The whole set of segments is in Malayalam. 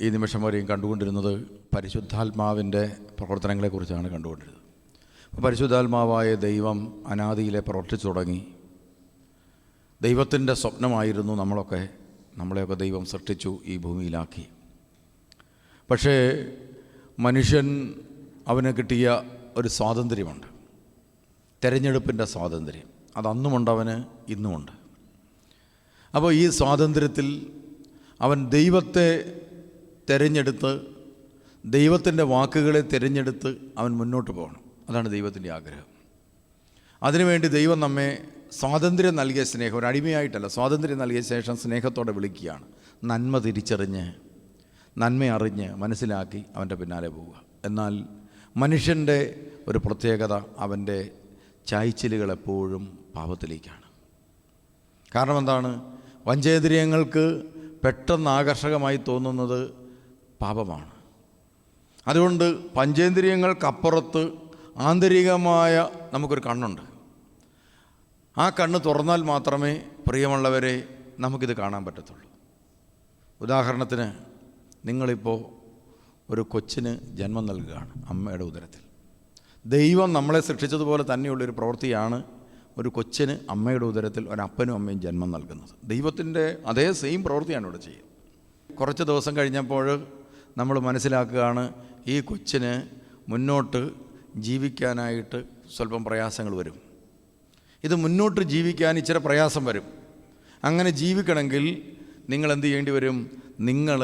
ഈ നിമിഷം വരെയും കണ്ടുകൊണ്ടിരുന്നത് പരിശുദ്ധാത്മാവിൻ്റെ പ്രവർത്തനങ്ങളെക്കുറിച്ചാണ് കണ്ടുകൊണ്ടിരുന്നത്. പരിശുദ്ധാത്മാവായ ദൈവം അനാദിയിലെ പ്രവർത്തിച്ചു തുടങ്ങി. ദൈവത്തിൻ്റെ സ്വപ്നമായിരുന്നു നമ്മളെയൊക്കെ ദൈവം സൃഷ്ടിച്ചു, ഈ ഭൂമിയിലാക്കി. പക്ഷേ മനുഷ്യൻ അവന് കിട്ടിയ ഒരു സ്വാതന്ത്ര്യമുണ്ട്, തിരഞ്ഞെടുപ്പിൻ്റെ സ്വാതന്ത്ര്യം. അതന്നുമുണ്ട്, അവന് ഇന്നുമുണ്ട്. അപ്പോൾ ഈ സ്വാതന്ത്ര്യത്തിൽ അവൻ ദൈവത്തെ തിരഞ്ഞെടുത്ത്, ദൈവത്തിൻ്റെ വാക്കുകളെ തിരഞ്ഞെടുത്ത് അവൻ മുന്നോട്ട് പോകണം. അതാണ് ദൈവത്തിൻ്റെ ആഗ്രഹം. അതിനുവേണ്ടി ദൈവം നമ്മെ സ്വാതന്ത്ര്യം നൽകിയ സ്നേഹം, ഒരു അടിമയായിട്ടല്ല, സ്വാതന്ത്ര്യം നൽകിയ ശേഷം സ്നേഹത്തോടെ വിളിക്കുകയാണ്. നന്മ തിരിച്ചറിഞ്ഞ്, നന്മ അറിഞ്ഞ് മനസ്സിലാക്കി അവൻ്റെ പിന്നാലെ പോവുക. എന്നാൽ മനുഷ്യൻ്റെ ഒരു പ്രത്യേകത, അവൻ്റെ ചായ്ച്ചിലുകൾ എപ്പോഴും പാപത്തിലേക്കാണ്. കാരണം എന്താണ്? പഞ്ചേന്ദ്രിയങ്ങൾക്ക് പെട്ടെന്ന് ആകർഷകമായി തോന്നുന്നത് പാപമാണ്. അതുകൊണ്ട് പഞ്ചേന്ദ്രിയങ്ങൾക്കപ്പുറത്ത് ആന്തരികമായ നമുക്കൊരു കണ്ണുണ്ട്. ആ കണ്ണ് തുറന്നാൽ മാത്രമേ, പ്രിയമുള്ളവരെ, നമുക്കിത് കാണാൻ പറ്റത്തുള്ളൂ. ഉദാഹരണത്തിന്, നിങ്ങളിപ്പോൾ ഒരു കൊച്ചിന് ജന്മം നൽകുകയാണ് അമ്മയുടെ ഉദരത്തിൽ. ദൈവം നമ്മളെ സൃഷ്ടിച്ചതുപോലെ തന്നെയുള്ളൊരു പ്രവൃത്തിയാണ് ഒരു കൊച്ചിന് അമ്മയുടെ ഉദരത്തിൽ ഒരപ്പനും അമ്മയും ജന്മം നൽകുന്നത്. ദൈവത്തിൻ്റെ അതേ സെയിം പ്രവൃത്തിയാണ് ഇവിടെ ചെയ്യുന്നത്. കുറച്ച് ദിവസം കഴിഞ്ഞപ്പോൾ നമ്മൾ മനസ്സിലാക്കുകയാണ്, ഈ കൊച്ചിന് മുന്നോട്ട് ജീവിക്കാനായിട്ട് സ്വല്പം പ്രയാസങ്ങൾ വരും. ഇത് മുന്നോട്ട് ജീവിക്കാൻ ഇച്ചിരി പ്രയാസം വരും. അങ്ങനെ ജീവിക്കണമെങ്കിൽ നിങ്ങൾ എന്ത് ചെയ്യേണ്ടി വരും? നിങ്ങൾ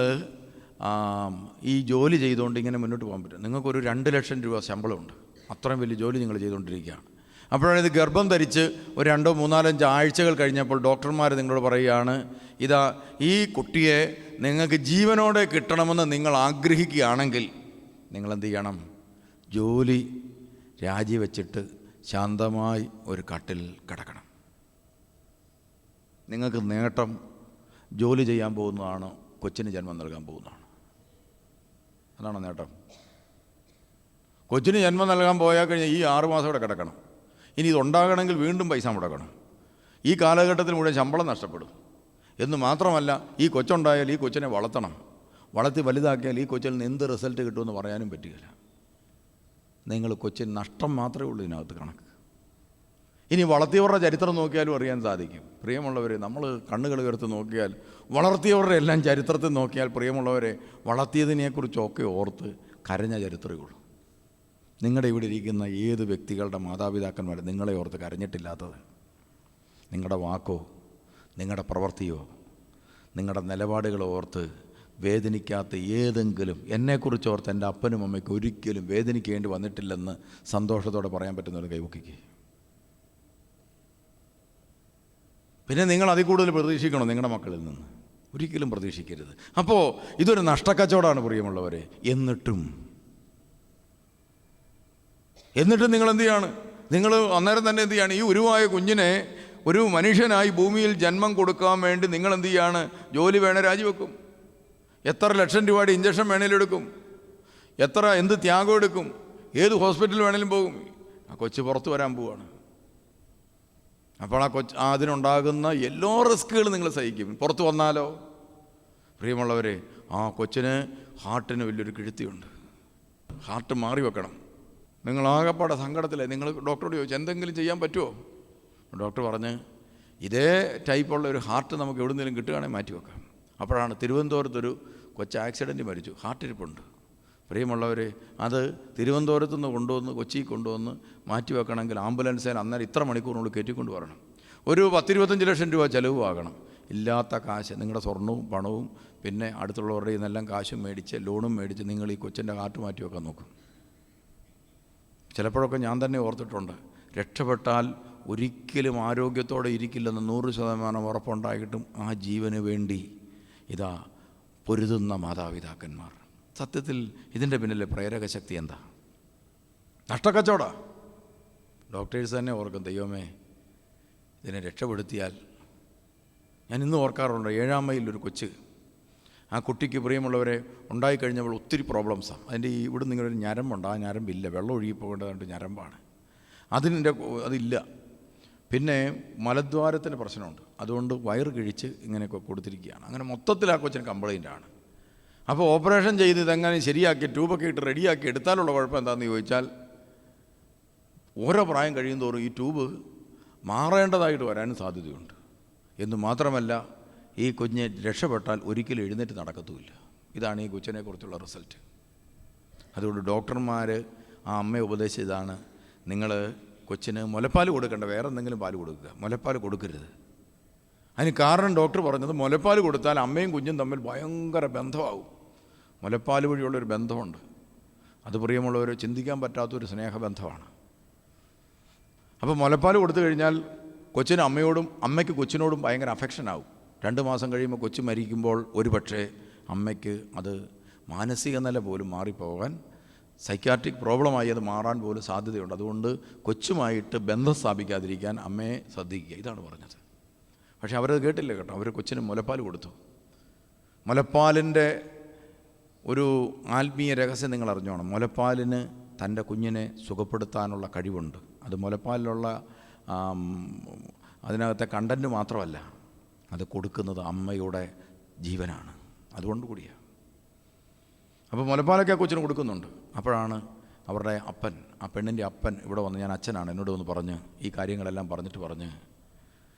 ഈ ജോലി ചെയ്തുകൊണ്ട് ഇങ്ങനെ മുന്നോട്ട് പോകാൻ പറ്റും. നിങ്ങൾക്കൊരു 2 ലക്ഷം രൂപ ശമ്പളമുണ്ട്. അത്രയും വലിയ ജോലി നിങ്ങൾ ചെയ്തുകൊണ്ടിരിക്കുകയാണ്. അപ്പോഴാണ് ഇത് ഗർഭം ധരിച്ച് ഒരു 2, 3, 4, 5 ആഴ്ചകൾ കഴിഞ്ഞപ്പോൾ ഡോക്ടർമാർ നിങ്ങളോട് പറയുകയാണ്, ഇതാ ഈ കുട്ടിയെ നിങ്ങൾക്ക് ജീവനോടെ കിട്ടണമെന്ന് നിങ്ങൾ ആഗ്രഹിക്കുകയാണെങ്കിൽ നിങ്ങളെന്ത് ചെയ്യണം? ജോലി രാജിവെച്ചിട്ട് ശാന്തമായി ഒരു കട്ടിൽ കിടക്കണം. നിങ്ങൾക്ക് നേട്ടം ജോലി ചെയ്യാൻ പോകുന്നതാണ്, കൊച്ചിന് ജന്മം നൽകാൻ പോകുന്നതാണ്. അതാണോ നേട്ടം? കൊച്ചിന് ജന്മം നൽകാൻ പോയാൽ കഴിഞ്ഞാൽ ഈ 6 മാസം ഇവിടെ കിടക്കണം. ഇനി ഇതുണ്ടാകണമെങ്കിൽ വീണ്ടും പൈസ മുടക്കണം. ഈ കാലഘട്ടത്തിൽ മുഴുവൻ ശമ്പളം നഷ്ടപ്പെടും. എന്ന് മാത്രമല്ല, ഈ കൊച്ചുണ്ടായാൽ ഈ കൊച്ചിനെ വളർത്തണം. വളർത്തി വലുതാക്കിയാൽ ഈ കൊച്ചിൽ നിന്ന് എന്ത് റിസൾട്ട് കിട്ടുമെന്ന് പറയാനും പറ്റുകയില്ല. നിങ്ങൾ കൊച്ചിന് നഷ്ടം മാത്രമേ ഉള്ളൂ ഇതിനകത്ത് കണക്ക്. ഇനി വളർത്തിയവരുടെ ചരിത്രം നോക്കിയാലും അറിയാൻ സാധിക്കും. പ്രിയമുള്ളവരെ, നമ്മൾ കണ്ണുകൾ ഉയർത്തി നോക്കിയാൽ, വളർത്തിയവരുടെ എല്ലാം ചരിത്രത്തിൽ നോക്കിയാൽ, പ്രിയമുള്ളവരെ, വളർത്തിയതിനെക്കുറിച്ചൊക്കെ ഓർത്ത് കരഞ്ഞ ചരിത്രമുള്ളൂ. നിങ്ങളുടെ ഇവിടെ ഇരിക്കുന്ന ഏത് വ്യക്തികളുടെ മാതാപിതാക്കന്മാർ നിങ്ങളെ ഓർത്ത് കരഞ്ഞിട്ടില്ലാത്തത്? നിങ്ങളുടെ വാക്കോ, നിങ്ങളുടെ പ്രവൃത്തിയോ, നിങ്ങളുടെ നിലപാടുകളോ ഓർത്ത് വേദനിക്കാത്ത ഏതെങ്കിലും, എന്നെക്കുറിച്ച് ഓർത്ത് എൻ്റെ അപ്പനും അമ്മയ്ക്ക് ഒരിക്കലും വേദനിക്കേണ്ടി വന്നിട്ടില്ലെന്ന് സന്തോഷത്തോടെ പറയാൻ പറ്റുന്നൊരു കൈവക്കിക്ക്. പിന്നെ നിങ്ങൾ അതിൽ കൂടുതൽ പ്രതീക്ഷിക്കണം നിങ്ങളുടെ മക്കളിൽ നിന്ന്. ഒരിക്കലും പ്രതീക്ഷിക്കരുത്. അപ്പോൾ ഇതൊരു നഷ്ടക്കച്ചവടമാണ് പ്രിയമുള്ളവരെ. എന്നിട്ടും നിങ്ങൾ എന്ത് ചെയ്യാണ്? നിങ്ങൾ അന്നേരം തന്നെ എന്ത് ചെയ്യാണ്? ഈ ഉരുവായ കുഞ്ഞിനെ ഒരു മനുഷ്യനായി ഭൂമിയിൽ ജന്മം കൊടുക്കാൻ വേണ്ടി നിങ്ങൾ എന്ത് ചെയ്യാണ്? ജോലി വേണേ രാജിവെക്കും. എത്ര ലക്ഷം രൂപയുടെ ഇഞ്ചക്ഷൻ വേണേലും എടുക്കും. എന്ത് ത്യാഗം എടുക്കും. ഏത് ഹോസ്പിറ്റലിൽ വേണേലും പോകും. ആ കൊച്ച് പുറത്ത് വരാൻ പോവാണ്. അപ്പോൾ അതിനുണ്ടാകുന്ന എല്ലാ റിസ്കുകളും നിങ്ങൾ സഹിക്കും. പുറത്ത് വന്നാലോ? പ്രിയമുള്ളവരെ, ആ കൊച്ചിന് ഹാർട്ടിന് വലിയൊരു കിഴുത്തിയുണ്ട്. ഹാർട്ട് മാറി വെക്കണം. നിങ്ങളാകപ്പാടെ സങ്കടത്തിലെ നിങ്ങൾ ഡോക്ടറോട് ചോദിച്ചു, എന്തെങ്കിലും ചെയ്യാൻ പറ്റുമോ? ഡോക്ടർ പറഞ്ഞ്, ഇതേ ടൈപ്പുള്ള ഒരു ഹാർട്ട് നമുക്ക് എവിടെയെങ്കിലും കിട്ടുകയാണെങ്കിൽ മാറ്റി വെക്കാം. അപ്പോഴാണ് തിരുവനന്തപുരത്തൊരു കൊച്ചു ആക്സിഡൻറ്റ് മരിച്ചു. ഹാർട്ടിരിപ്പുണ്ട്. പ്രിയമുള്ളവർ, അത് തിരുവനന്തപുരത്തു നിന്ന് കൊണ്ടുവന്ന് കൊച്ചിയിൽ കൊണ്ടുവന്ന് മാറ്റി വെക്കണമെങ്കിൽ ആംബുലൻസിൽ അന്നേരം ഇത്ര മണിക്കൂറിനുള്ളിൽ കയറ്റിക്കൊണ്ട് വരണം. ഒരു 10-25 ലക്ഷം രൂപ ചിലവ് ആകണം. ഇല്ലാത്ത കാശ്, നിങ്ങളുടെ സ്വർണവും പണവും പിന്നെ അടുത്തുള്ളവരുടെ നിന്നെല്ലാം കാശും മേടിച്ച്, ലോണും മേടിച്ച് നിങ്ങൾ ഈ കൊച്ചിൻ്റെ ഹാർട്ട് മാറ്റി വെക്കാൻ നോക്കും. ചിലപ്പോഴൊക്കെ ഞാൻ തന്നെ ഓർത്തിട്ടുണ്ട്, രക്ഷപ്പെട്ടാൽ ഒരിക്കലും ആരോഗ്യത്തോടെ ഇരിക്കില്ലെന്ന് 100% ഉറപ്പുണ്ടായിട്ടും ആ ജീവന് വേണ്ടി ഇതാ പൊരുതുന്ന മാതാപിതാക്കന്മാർ. സത്യത്തിൽ ഇതിൻ്റെ പിന്നിലെ പ്രേരക ശക്തി എന്താ? നഷ്ടക്കച്ചവട. ഡോക്ടേഴ്സ് തന്നെ ഓർക്കും, ദൈവമേ ഇതിനെ രക്ഷപ്പെടുത്തിയാൽ. ഞാൻ ഇന്നും ഓർക്കാറുണ്ട്, 7-ാം മൈലിലൊരു കൊച്ച്, ആ കുട്ടിക്ക് പ്രിയമുള്ളവരെ ഉണ്ടായിക്കഴിഞ്ഞപ്പോൾ ഒത്തിരി പ്രോബ്ലംസാണ്. അതിൻ്റെ ഇവിടെ നിങ്ങളൊരു ഞരമ്പുണ്ട്, ആ ഞരമ്പില്ല, വെള്ളം ഒഴുകി പോകേണ്ടതായിട്ട് ഞരമ്പാണ്, അതില്ല. പിന്നെ മലദ്വാരത്തിന് പ്രശ്നമുണ്ട്, അതുകൊണ്ട് വയറ് കിഴിച്ച് ഇങ്ങനെയൊക്കെ കൊടുത്തിരിക്കുകയാണ്. അങ്ങനെ മൊത്തത്തിൽ ആ കൊച്ചിന് കംപ്ലൈൻ്റാണ്. അപ്പോൾ ഓപ്പറേഷൻ ചെയ്ത് ഇതെങ്ങനെ ശരിയാക്കി ട്യൂബൊക്കെ ഇട്ട് റെഡിയാക്കി എടുത്താലുള്ള കുഴപ്പം എന്താണെന്ന് ചോദിച്ചാൽ, ഓരോ പ്രായം കഴിയുന്തോറും ഈ ട്യൂബ് മാറേണ്ടതായിട്ട് വരാനും സാധ്യതയുണ്ട്. എന്ന് മാത്രമല്ല, ഈ കുഞ്ഞ് രക്ഷപ്പെട്ടാൽ ഒരിക്കലും എഴുന്നേറ്റ് നടക്കത്തുമില്ല. ഇതാണ് ഈ കൊച്ചിനെക്കുറിച്ചുള്ള റിസൾട്ട്. അതുകൊണ്ട് ഡോക്ടർമാർ ആ അമ്മയെ ഉപദേശിച്ചതാണ്, നിങ്ങൾ കൊച്ചിന് മുലപ്പാൽ കൊടുക്കേണ്ട, വേറെ എന്തെങ്കിലും പാൽ കൊടുക്കുക, മുലപ്പാൽ കൊടുക്കരുത്. അതിന് കാരണം ഡോക്ടർ പറഞ്ഞത്, മുലപ്പാൽ കൊടുത്താൽ അമ്മയും കുഞ്ഞും തമ്മിൽ ഭയങ്കര ബന്ധമാകും. മുലപ്പാൽ വഴിയുള്ളൊരു ബന്ധമുണ്ട്. അത് പ്രിയമുള്ളവർ ചിന്തിക്കാൻ പറ്റാത്തൊരു സ്നേഹബന്ധമാണ്. അപ്പോൾ മുലപ്പാൽ കൊടുത്തു കഴിഞ്ഞാൽ കൊച്ചിന് അമ്മയോടും അമ്മയ്ക്ക് കൊച്ചിനോടും ഭയങ്കര അഫെക്ഷനാവും. 2 മാസം കഴിയുമ്പോൾ കൊച്ചു മരിക്കുമ്പോൾ ഒരു പക്ഷേ അമ്മയ്ക്ക് അത് മാനസിക നില പോലും മാറിപ്പോകാൻ, സൈക്യാട്രിക് പ്രോബ്ലമായി അത് മാറാൻ പോലും സാധ്യതയുണ്ട്. അതുകൊണ്ട് കൊച്ചുമായിട്ട് ബന്ധം സ്ഥാപിക്കാതിരിക്കാൻ അമ്മയെ ശ്രദ്ധിക്കുക. ഇതാണ് പറഞ്ഞത്. പക്ഷേ അവരത് കേട്ടില്ല കേട്ടോ. അവർ കൊച്ചിന് മുലപ്പാൽ കൊടുത്തു. മുലപ്പാലിൻ്റെ ഒരു ആത്മീയ രഹസ്യം നിങ്ങൾ അറിഞ്ഞോണം. മുലപ്പാലിന് തൻ്റെ കുഞ്ഞിനെ സുഖപ്പെടുത്താനുള്ള കഴിവുണ്ട്. അത് മുലപ്പാലിലുള്ള അതിനകത്തെ കണ്ടൻറ്റ് മാത്രമല്ല, അത് കൊടുക്കുന്നത് അമ്മയുടെ ജീവനാണ്. അതുകൊണ്ട് കൂടിയാണ്. അപ്പോൾ മുലപ്പാലൊക്കെ ആ കൊച്ചിന് കൊടുക്കുന്നുണ്ട്. അപ്പോഴാണ് അവരുടെ അപ്പൻ, ആ പെണ്ണിൻ്റെ അപ്പൻ ഇവിടെ വന്ന്, ഞാൻ അച്ഛനാണ്, എന്നോട് വന്ന് പറഞ്ഞ് ഈ കാര്യങ്ങളെല്ലാം പറഞ്ഞ്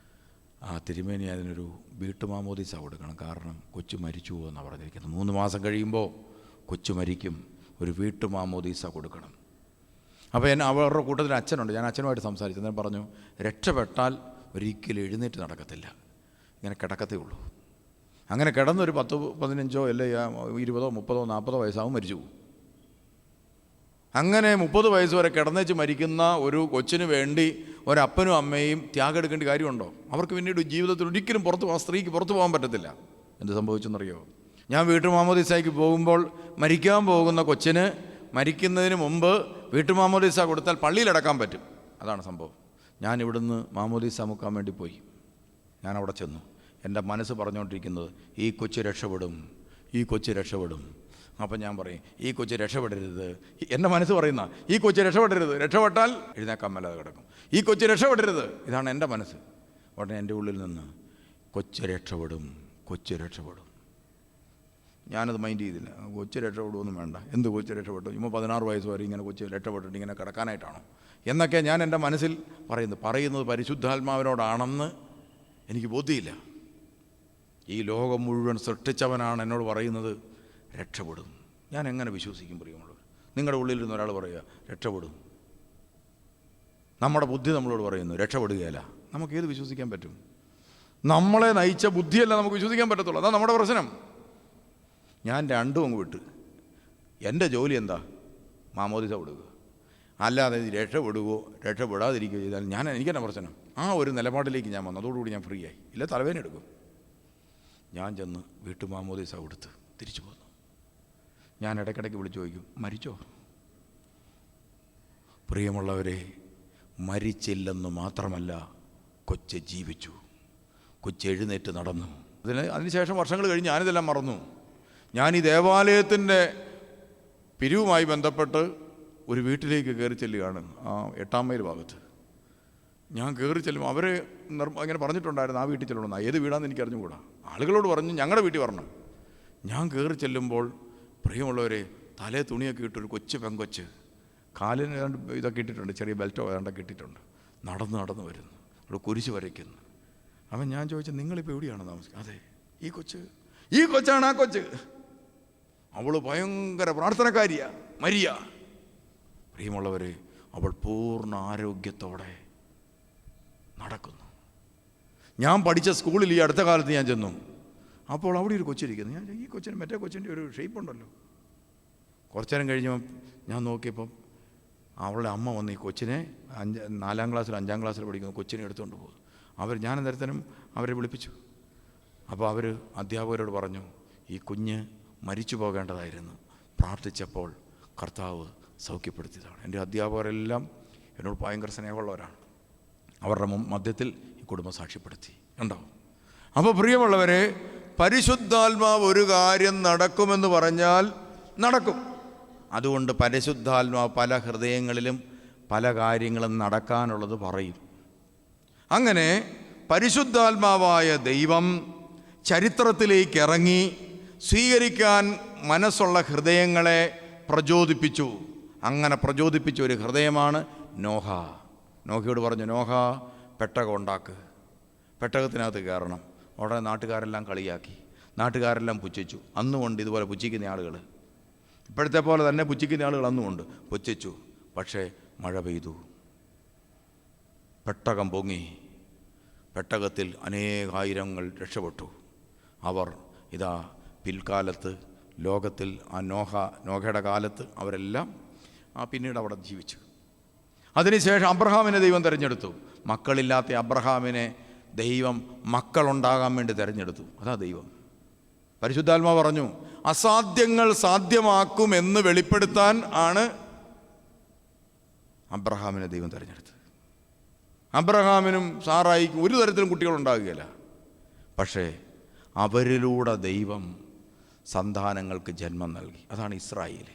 തിരുമേനി അതിനൊരു വീട്ടുമാമോദീസ കൊടുക്കണം, കാരണം കൊച്ചു മരിച്ചു പോകുമെന്നാണ് പറഞ്ഞിരിക്കുന്നത്. 3 മാസം കഴിയുമ്പോൾ കൊച്ചു മരിക്കും, ഒരു വീട്ടുമാമോദീസ കൊടുക്കണം. അപ്പോൾ അവരുടെ കൂട്ടത്തിൽ അച്ഛനുണ്ട്. ഞാൻ അച്ഛനുമായിട്ട് സംസാരിച്ചു. ഞാൻ പറഞ്ഞു, രക്ഷപ്പെട്ടാൽ ഒരിക്കലും എഴുന്നേറ്റ് നടക്കത്തില്ല, ഇങ്ങനെ കിടക്കത്തേ ഉള്ളൂ. അങ്ങനെ കിടന്നൊരു 10, 15 അല്ലെങ്കിൽ 20, 30, 40 വയസ്സാവും മരിച്ചു പോകും. അങ്ങനെ 30 വയസ്സ് വരെ കിടന്നേച്ച് മരിക്കുന്ന ഒരു കൊച്ചിന് വേണ്ടി ഒരപ്പനും അമ്മയും ത്യാഗം എടുക്കേണ്ട കാര്യമുണ്ടോ? അവർക്ക് പിന്നീട് ജീവിതത്തിൽ ഒരിക്കലും സ്ത്രീക്ക് പുറത്തു പോകാൻ പറ്റത്തില്ല. എന്ത് സംഭവിച്ചെന്നറിയോ? ഞാൻ വീട്ടുമാമോദീസയ്ക്ക് പോകുമ്പോൾ മരിക്കാൻ പോകുന്ന കൊച്ചിന് മരിക്കുന്നതിന് മുമ്പ് വീട്ടുമാമോദീസ കൊടുത്താൽ പള്ളിയിലടക്കാൻ പറ്റും. അതാണ് സംഭവം. ഞാൻ ഇവിടുന്ന് മാമോദീസ മുക്കാൻ വേണ്ടി പോയി. ഞാൻ അവിടെ ചെന്നു. എൻ്റെ മനസ്സ് പറഞ്ഞുകൊണ്ടിരിക്കുന്നത്, ഈ കൊച്ചു രക്ഷപ്പെടും, ഈ കൊച്ചു രക്ഷപ്പെടും. അപ്പം ഞാൻ പറയും, ഈ കൊച്ചു രക്ഷപ്പെടരുത്. എൻ്റെ മനസ്സ് പറയുന്ന, ഈ കൊച്ചു രക്ഷപ്പെടരുത്, രക്ഷപ്പെട്ടാൽ എഴുന്നേക്കാൻ മേലാതെ കിടക്കും. ഈ കൊച്ചു രക്ഷപ്പെടരുത്, ഇതാണ് എൻ്റെ മനസ്സ്. ഉടനെ എൻ്റെ ഉള്ളിൽ നിന്ന്, കൊച്ചു രക്ഷപ്പെടും, കൊച്ചു രക്ഷപ്പെടും. ഞാനത് മൈൻഡ് ചെയ്തില്ല. കൊച്ചു രക്ഷപ്പെടുമൊന്നും വേണ്ട. എന്ത് കൊച്ചു രക്ഷപ്പെട്ടു? ഇപ്പോൾ 16 വയസ്സ് വരെ ഇങ്ങനെ കൊച്ചു രക്ഷപ്പെട്ടിട്ട് ഇങ്ങനെ കിടക്കാനായിട്ടാണോ എന്നൊക്കെ ഞാൻ എൻ്റെ മനസ്സിൽ പറയുന്നത് പരിശുദ്ധാത്മാവിനോടാണെന്ന് എനിക്ക് ബോധ്യമില്ല. ഈ ലോകം മുഴുവൻ സൃഷ്ടിച്ചവനാണ് എന്നോട് പറയുന്നത് രക്ഷപ്പെടും. ഞാൻ എങ്ങനെ വിശ്വസിക്കും പ്രിയമുള്ളവർ? നിങ്ങളുടെ ഉള്ളിലിരുന്ന ഒരാൾ പറയുക രക്ഷപ്പെടും, നമ്മുടെ ബുദ്ധി നമ്മളോട് പറയുന്നു രക്ഷപ്പെടുകയല്ല. നമുക്കേത് വിശ്വസിക്കാൻ പറ്റും? നമ്മളെ നയിച്ച ബുദ്ധിയല്ല നമുക്ക് വിശ്വസിക്കാൻ പറ്റത്തുള്ളൂ. അതാണ് നമ്മുടെ പ്രശ്നം. ഞാൻ രണ്ടും അങ്ങ് വിട്ട്. എൻ്റെ ജോലി എന്താ? മാമോദിസ കൊടുക്കുക. അല്ലാതെ രക്ഷപ്പെടുകയോ രക്ഷപ്പെടാതിരിക്കുകയോ ചെയ്താൽ എനിക്കെന്നെ പ്രശ്നം. ആ ഒരു നിലപാടിലേക്ക് ഞാൻ വന്നു. അതോടുകൂടി ഞാൻ ഫ്രീ ആയി. ഇല്ല, തലവേദന എടുക്കും. ഞാൻ ചെന്ന് വീട്ടു മാമോദിസ കൊടുത്ത് തിരിച്ചു പോന്നു. ഞാൻ ഇടയ്ക്കിടയ്ക്ക് വിളിച്ചു ചോദിക്കും, മരിച്ചോ? പ്രിയമുള്ളവരെ, മരിച്ചില്ലെന്ന് മാത്രമല്ല, കൊച്ച് ജീവിച്ചു, കൊച്ച് എഴുന്നേറ്റ് നടന്നു. അതിനുശേഷം വർഷങ്ങൾ കഴിഞ്ഞ് ഞാനിതെല്ലാം മറന്നു. ഞാൻ ഈ ദേവാലയത്തിൻ്റെ പിരിവുമായി ബന്ധപ്പെട്ട് ഒരു വീട്ടിലേക്ക് കയറി ചെല്ലുകയാണ്, ആ 8-ാം മൈൽ ഭാഗത്ത്. ഞാൻ കയറി ചെല്ലുമ്പോൾ അവർ അങ്ങനെ പറഞ്ഞിട്ടുണ്ടായിരുന്നു, ആ വീട്ടിൽ ചെല്ലണമെന്ന്. ഏത് വീടാണെന്ന് എനിക്ക് അറിഞ്ഞുകൂടാ. ആളുകളോട് പറഞ്ഞു ഞങ്ങളുടെ വീട്ടിൽ വരണം. ഞാൻ കയറി ചെല്ലുമ്പോൾ പ്രിയമുള്ളവരെ, തലേ തുണിയൊക്കെ ഇട്ടൊരു കൊച്ചു പെങ്കൊച്ച്, കാലിന് ഇതൊക്കെ ഇട്ടിട്ടുണ്ട്, ചെറിയ ബെൽറ്റോ ഏതാണ്ടൊക്കെ ഇട്ടിട്ടുണ്ട്, നടന്ന് വരുന്നു. അവിടെ കുരിശ് വരയ്ക്കുന്നു. അവൻ ഞാൻ ചോദിച്ചു, നിങ്ങളിപ്പോൾ എവിടെയാണ് താമസിക്കുന്നത്? അതെ, ഈ കൊച്ചാണ് ആ കൊച്ച്. അവൾ ഭയങ്കര പ്രാർത്ഥനക്കാരിയാ, മരിയ. പ്രിയമുള്ളവരെ, അവൾ പൂർണ്ണ ആരോഗ്യത്തോടെ നടക്കുന്നു. ഞാൻ പഠിച്ച സ്കൂളിൽ ഈ അടുത്ത കാലത്ത് ഞാൻ ചെന്നു. അപ്പോൾ അവിടെ ഒരു കൊച്ചിരിക്കുന്നു. ഞാൻ ഈ കൊച്ചിന് മറ്റേ കൊച്ചിൻ്റെ ഒരു ഷേപ്പ് ഉണ്ടല്ലോ. കുറച്ചു നേരം കഴിഞ്ഞപ്പോൾ ഞാൻ നോക്കിയപ്പം അവളുടെ അമ്മ വന്ന് ഈ കൊച്ചിനെ 4-ാം ക്ലാസ്സിൽ 5-ാം ക്ലാസ്സിൽ പഠിക്കുന്ന കൊച്ചിനെ എടുത്തുകൊണ്ട് പോകും. ഞാൻ അന്നേരത്തിനും അവരെ വിളിപ്പിച്ചു. അപ്പോൾ അവർ അധ്യാപകരോട് പറഞ്ഞു, ഈ കുഞ്ഞ് മരിച്ചു പോകേണ്ടതായിരുന്നു, പ്രാർത്ഥിച്ചപ്പോൾ കർത്താവ് സൗഖ്യപ്പെടുത്തിയതാണ്. എൻ്റെ അധ്യാപകരെല്ലാം എന്നോട് ഭയങ്കര സ്നേഹമുള്ളവരാണ്. അവരുടെ മധ്യത്തിൽ ഈ കുടുംബം സാക്ഷ്യപ്പെടുത്തി. ഉണ്ടോ? അപ്പോൾ പ്രിയമുള്ളവരെ, പരിശുദ്ധാത്മാവ് ഒരു കാര്യം നടക്കുമെന്ന് പറഞ്ഞാൽ നടക്കും. അതുകൊണ്ട് പരിശുദ്ധാത്മാവ് പല ഹൃദയങ്ങളിലും പല കാര്യങ്ങളും നടക്കാനുള്ളത് പറയും. അങ്ങനെ പരിശുദ്ധാത്മാവായ ദൈവം ചരിത്രത്തിലേക്ക് ഇറങ്ങി സ്വീകരിക്കാൻ മനസ്സുള്ള ഹൃദയങ്ങളെ പ്രചോദിപ്പിച്ചു. അങ്ങനെ പ്രചോദിപ്പിച്ച ഒരു ഹൃദയമാണ് നോഹ. നോഹയോട് പറഞ്ഞു, നോഹ പെട്ടകം ഉണ്ടാക്ക്, പെട്ടകത്തിനകത്ത് കയറണം. ഉടനെ നാട്ടുകാരെല്ലാം കളിയാക്കി, നാട്ടുകാരെല്ലാം പുച്ഛിച്ചു. അന്നുകൊണ്ട് ഇതുപോലെ പുച്ഛിക്കുന്ന ആളുകൾ, ഇപ്പോഴത്തെ പോലെ തന്നെ പുച്ഛിക്കുന്ന ആളുകൾ അന്നുമുണ്ട്, പുച്ഛിച്ചു. പക്ഷേ മഴ പെയ്തു, പെട്ടകം പൊങ്ങി, പെട്ടകത്തിൽ അനേകായിരങ്ങൾ രക്ഷപ്പെട്ടു. അവർ ഇതാ പിൽക്കാലത്ത് ലോകത്തിൽ ആ നോഹയുടെ കാലത്ത് അവരെല്ലാം പിന്നീട് അവിടെ ജീവിച്ചു. അതിനുശേഷം അബ്രഹാമിനെ ദൈവം തിരഞ്ഞെടുത്തു. മക്കളില്ലാത്ത അബ്രഹാമിനെ ദൈവം മക്കളുണ്ടാകാൻ വേണ്ടി തിരഞ്ഞെടുത്തു. അതാ ദൈവം. പരിശുദ്ധാത്മാവ് പറഞ്ഞു, അസാധ്യങ്ങൾ സാധ്യമാക്കുമെന്ന് വെളിപ്പെടുത്താൻ ആണ് അബ്രഹാമിനെ ദൈവം തിരഞ്ഞെടുത്തത്. അബ്രഹാമിനും സാറായിക്കും ഒരു തരത്തിലും കുട്ടികളുണ്ടാകുകയില്ല. പക്ഷേ അവരിലൂടെ ദൈവം സന്താനങ്ങൾക്ക് ജന്മം നൽകി. അതാണ് ഇസ്രായേൽ.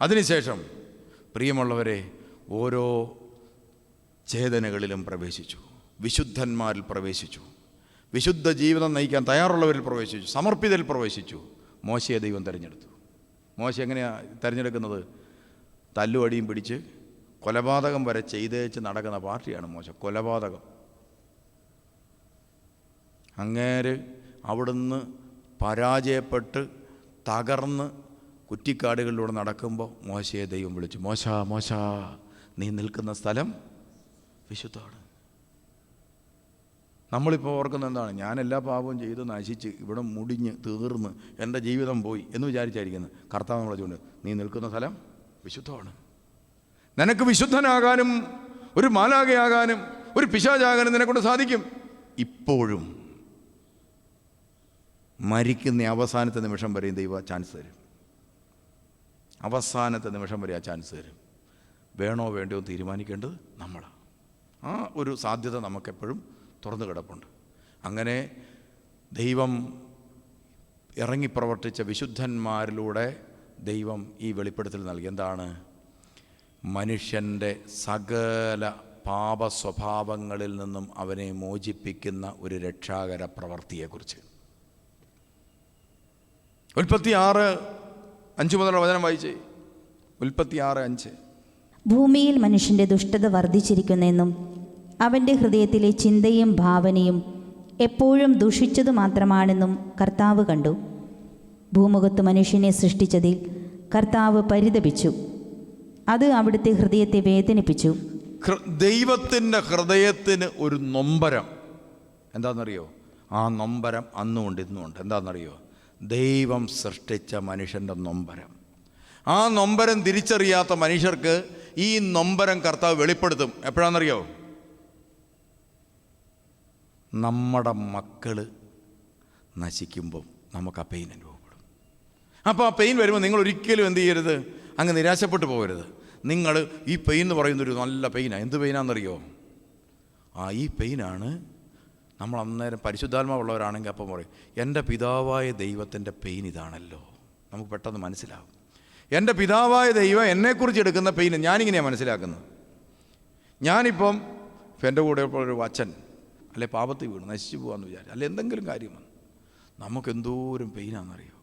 അതിനുശേഷം പ്രിയമുള്ളവരെ, ഓരോ ചേതനകളിലും പ്രവേശിച്ചു, വിശുദ്ധന്മാരിൽ പ്രവേശിച്ചു, വിശുദ്ധ ജീവിതം നയിക്കാൻ തയ്യാറുള്ളവരിൽ പ്രവേശിച്ചു, സമർപ്പിതരിൽ പ്രവേശിച്ചു. മോശയെ ദൈവം തിരഞ്ഞെടുത്തു. മോശ എങ്ങനെയാണ് തിരഞ്ഞെടുക്കുന്നത്? തല്ലുവടിയും പിടിച്ച് കൊലപാതകം വരെ ചെയ്തേച്ച് നടക്കുന്ന പാർട്ടിയാണ് മോശ. കൊലപാതകം. അങ്ങേര് അവിടുന്ന് പരാജയപ്പെട്ട് തകർന്ന് കുറ്റിക്കാടുകളിലൂടെ നടക്കുമ്പോൾ മോശയെ ദൈവം വിളിച്ചു, മോശ മോശ, നീ നിൽക്കുന്ന സ്ഥലം വിശുദ്ധമാണ്. നമ്മളിപ്പോൾ ഓർക്കുന്ന എന്താണ്? ഞാൻ എല്ലാ പാപവും ചെയ്ത് നശിച്ച് ഇവിടെ മുടിഞ്ഞ് തീർന്ന് എൻ്റെ ജീവിതം പോയി എന്ന് വിചാരിച്ചായിരിക്കുന്നത്. കർത്താവ് നമ്മളെ ചൂണ്ട്, നീ നിൽക്കുന്ന സ്ഥലം വിശുദ്ധമാണ്. നിനക്ക് വിശുദ്ധനാകാനും ഒരു മാലാഖയാകാനും ഒരു പിശാചാകാനും നിന്നെക്കൊണ്ട് സാധിക്കും. ഇപ്പോഴും മരിക്കുന്ന അവസാനത്തെ നിമിഷം വരെയും ദൈവം ചാൻസ് തരും. അവസാനത്തെ നിമിഷം വരെ ആ ചാൻസ് തരും. വേണോ വേണ്ടയോ തീരുമാനിക്കേണ്ടത് നമ്മളാണ്. ആ ഒരു സാധ്യത നമുക്കെപ്പോഴും തുറന്നു കിടപ്പുണ്ട്. അങ്ങനെ ദൈവം ഇറങ്ങിപ്രവർത്തിച്ച വിശുദ്ധന്മാരിലൂടെ ദൈവം ഈ വെളിപ്പെടുത്തൽ നൽകി. എന്താണ്? മനുഷ്യൻ്റെ സകല പാപ സ്വഭാവങ്ങളിൽ നിന്നും അവനെ മോചിപ്പിക്കുന്ന ഒരു രക്ഷാകര പ്രവൃത്തിയെക്കുറിച്ച്. ഉൽപ്പത്തി 6:5 മുതലുള്ള വചനം വായിച്ചേ. ഉൽപ്പത്തി 6:5. ഭൂമിയിൽ മനുഷ്യൻ്റെ ദുഷ്ടത വർദ്ധിച്ചിരിക്കുന്നെന്നും അവൻ്റെ ഹൃദയത്തിലെ ചിന്തയും ഭാവനയും എപ്പോഴും ദുഷിച്ചതു മാത്രമാണെന്നും കർത്താവ് കണ്ടു. ഭൂമുഖത്ത് മനുഷ്യനെ സൃഷ്ടിച്ചതിൽ കർത്താവ് പരിതപിച്ചു. അത് അവിടുത്തെ ഹൃദയത്തെ വേദനിപ്പിച്ചു. ദൈവത്തിൻ്റെ ഹൃദയത്തിന് ഒരു നൊമ്പരം. എന്താണെന്നറിയോ? ആ നൊമ്പരം അന്നുമുണ്ട് ഇന്നുമുണ്ട്. എന്താണെന്നറിയോ? ദൈവം സൃഷ്ടിച്ച മനുഷ്യൻ്റെ നൊമ്പരം. ആ നൊമ്പരം തിരിച്ചറിയാത്ത മനുഷ്യർക്ക് ഈ നൊമ്പരം കർത്താവ് വെളിപ്പെടുത്തും. എപ്പോഴാണെന്നറിയോ? നമ്മുടെ മക്കൾ നശിക്കുമ്പം നമുക്ക് ആ പെയിൻ അനുഭവപ്പെടും. അപ്പോൾ ആ പെയിൻ വരുമ്പോൾ നിങ്ങൾ ഒരിക്കലും എന്ത് ചെയ്യരുത്? അങ്ങ് നിരാശപ്പെട്ടു പോകരുത്. നിങ്ങൾ ഈ പെയിൻ എന്ന് പറയുന്നൊരു നല്ല പെയിനാണ്. എന്ത് പെയിനാണെന്നറിയോ? ഈ പെയിനാണ് നമ്മൾ അന്നേരം പരിശുദ്ധാത്മാവുള്ളവരാണെങ്കിൽ അപ്പം പറയും, എൻ്റെ പിതാവായ ദൈവത്തിൻ്റെ പെയിൻ ഇതാണല്ലോ. നമുക്ക് പെട്ടെന്ന് മനസ്സിലാവും. എൻ്റെ പിതാവായ ദൈവം എന്നെക്കുറിച്ച് എടുക്കുന്ന പെയിൻ ഞാനിങ്ങനെയാണ് മനസ്സിലാക്കുന്നത്. ഞാനിപ്പം എൻ്റെ കൂടെ ഇപ്പോൾ ഒരു അച്ഛൻ അല്ലെ പാപത്തിൽ വീണ് നശിച്ചു പോകാമെന്ന് വിചാരിച്ചു, അല്ലെ എന്തെങ്കിലും കാര്യം വന്നു, നമുക്കെന്തോരം പെയിനാണെന്നറിയോ?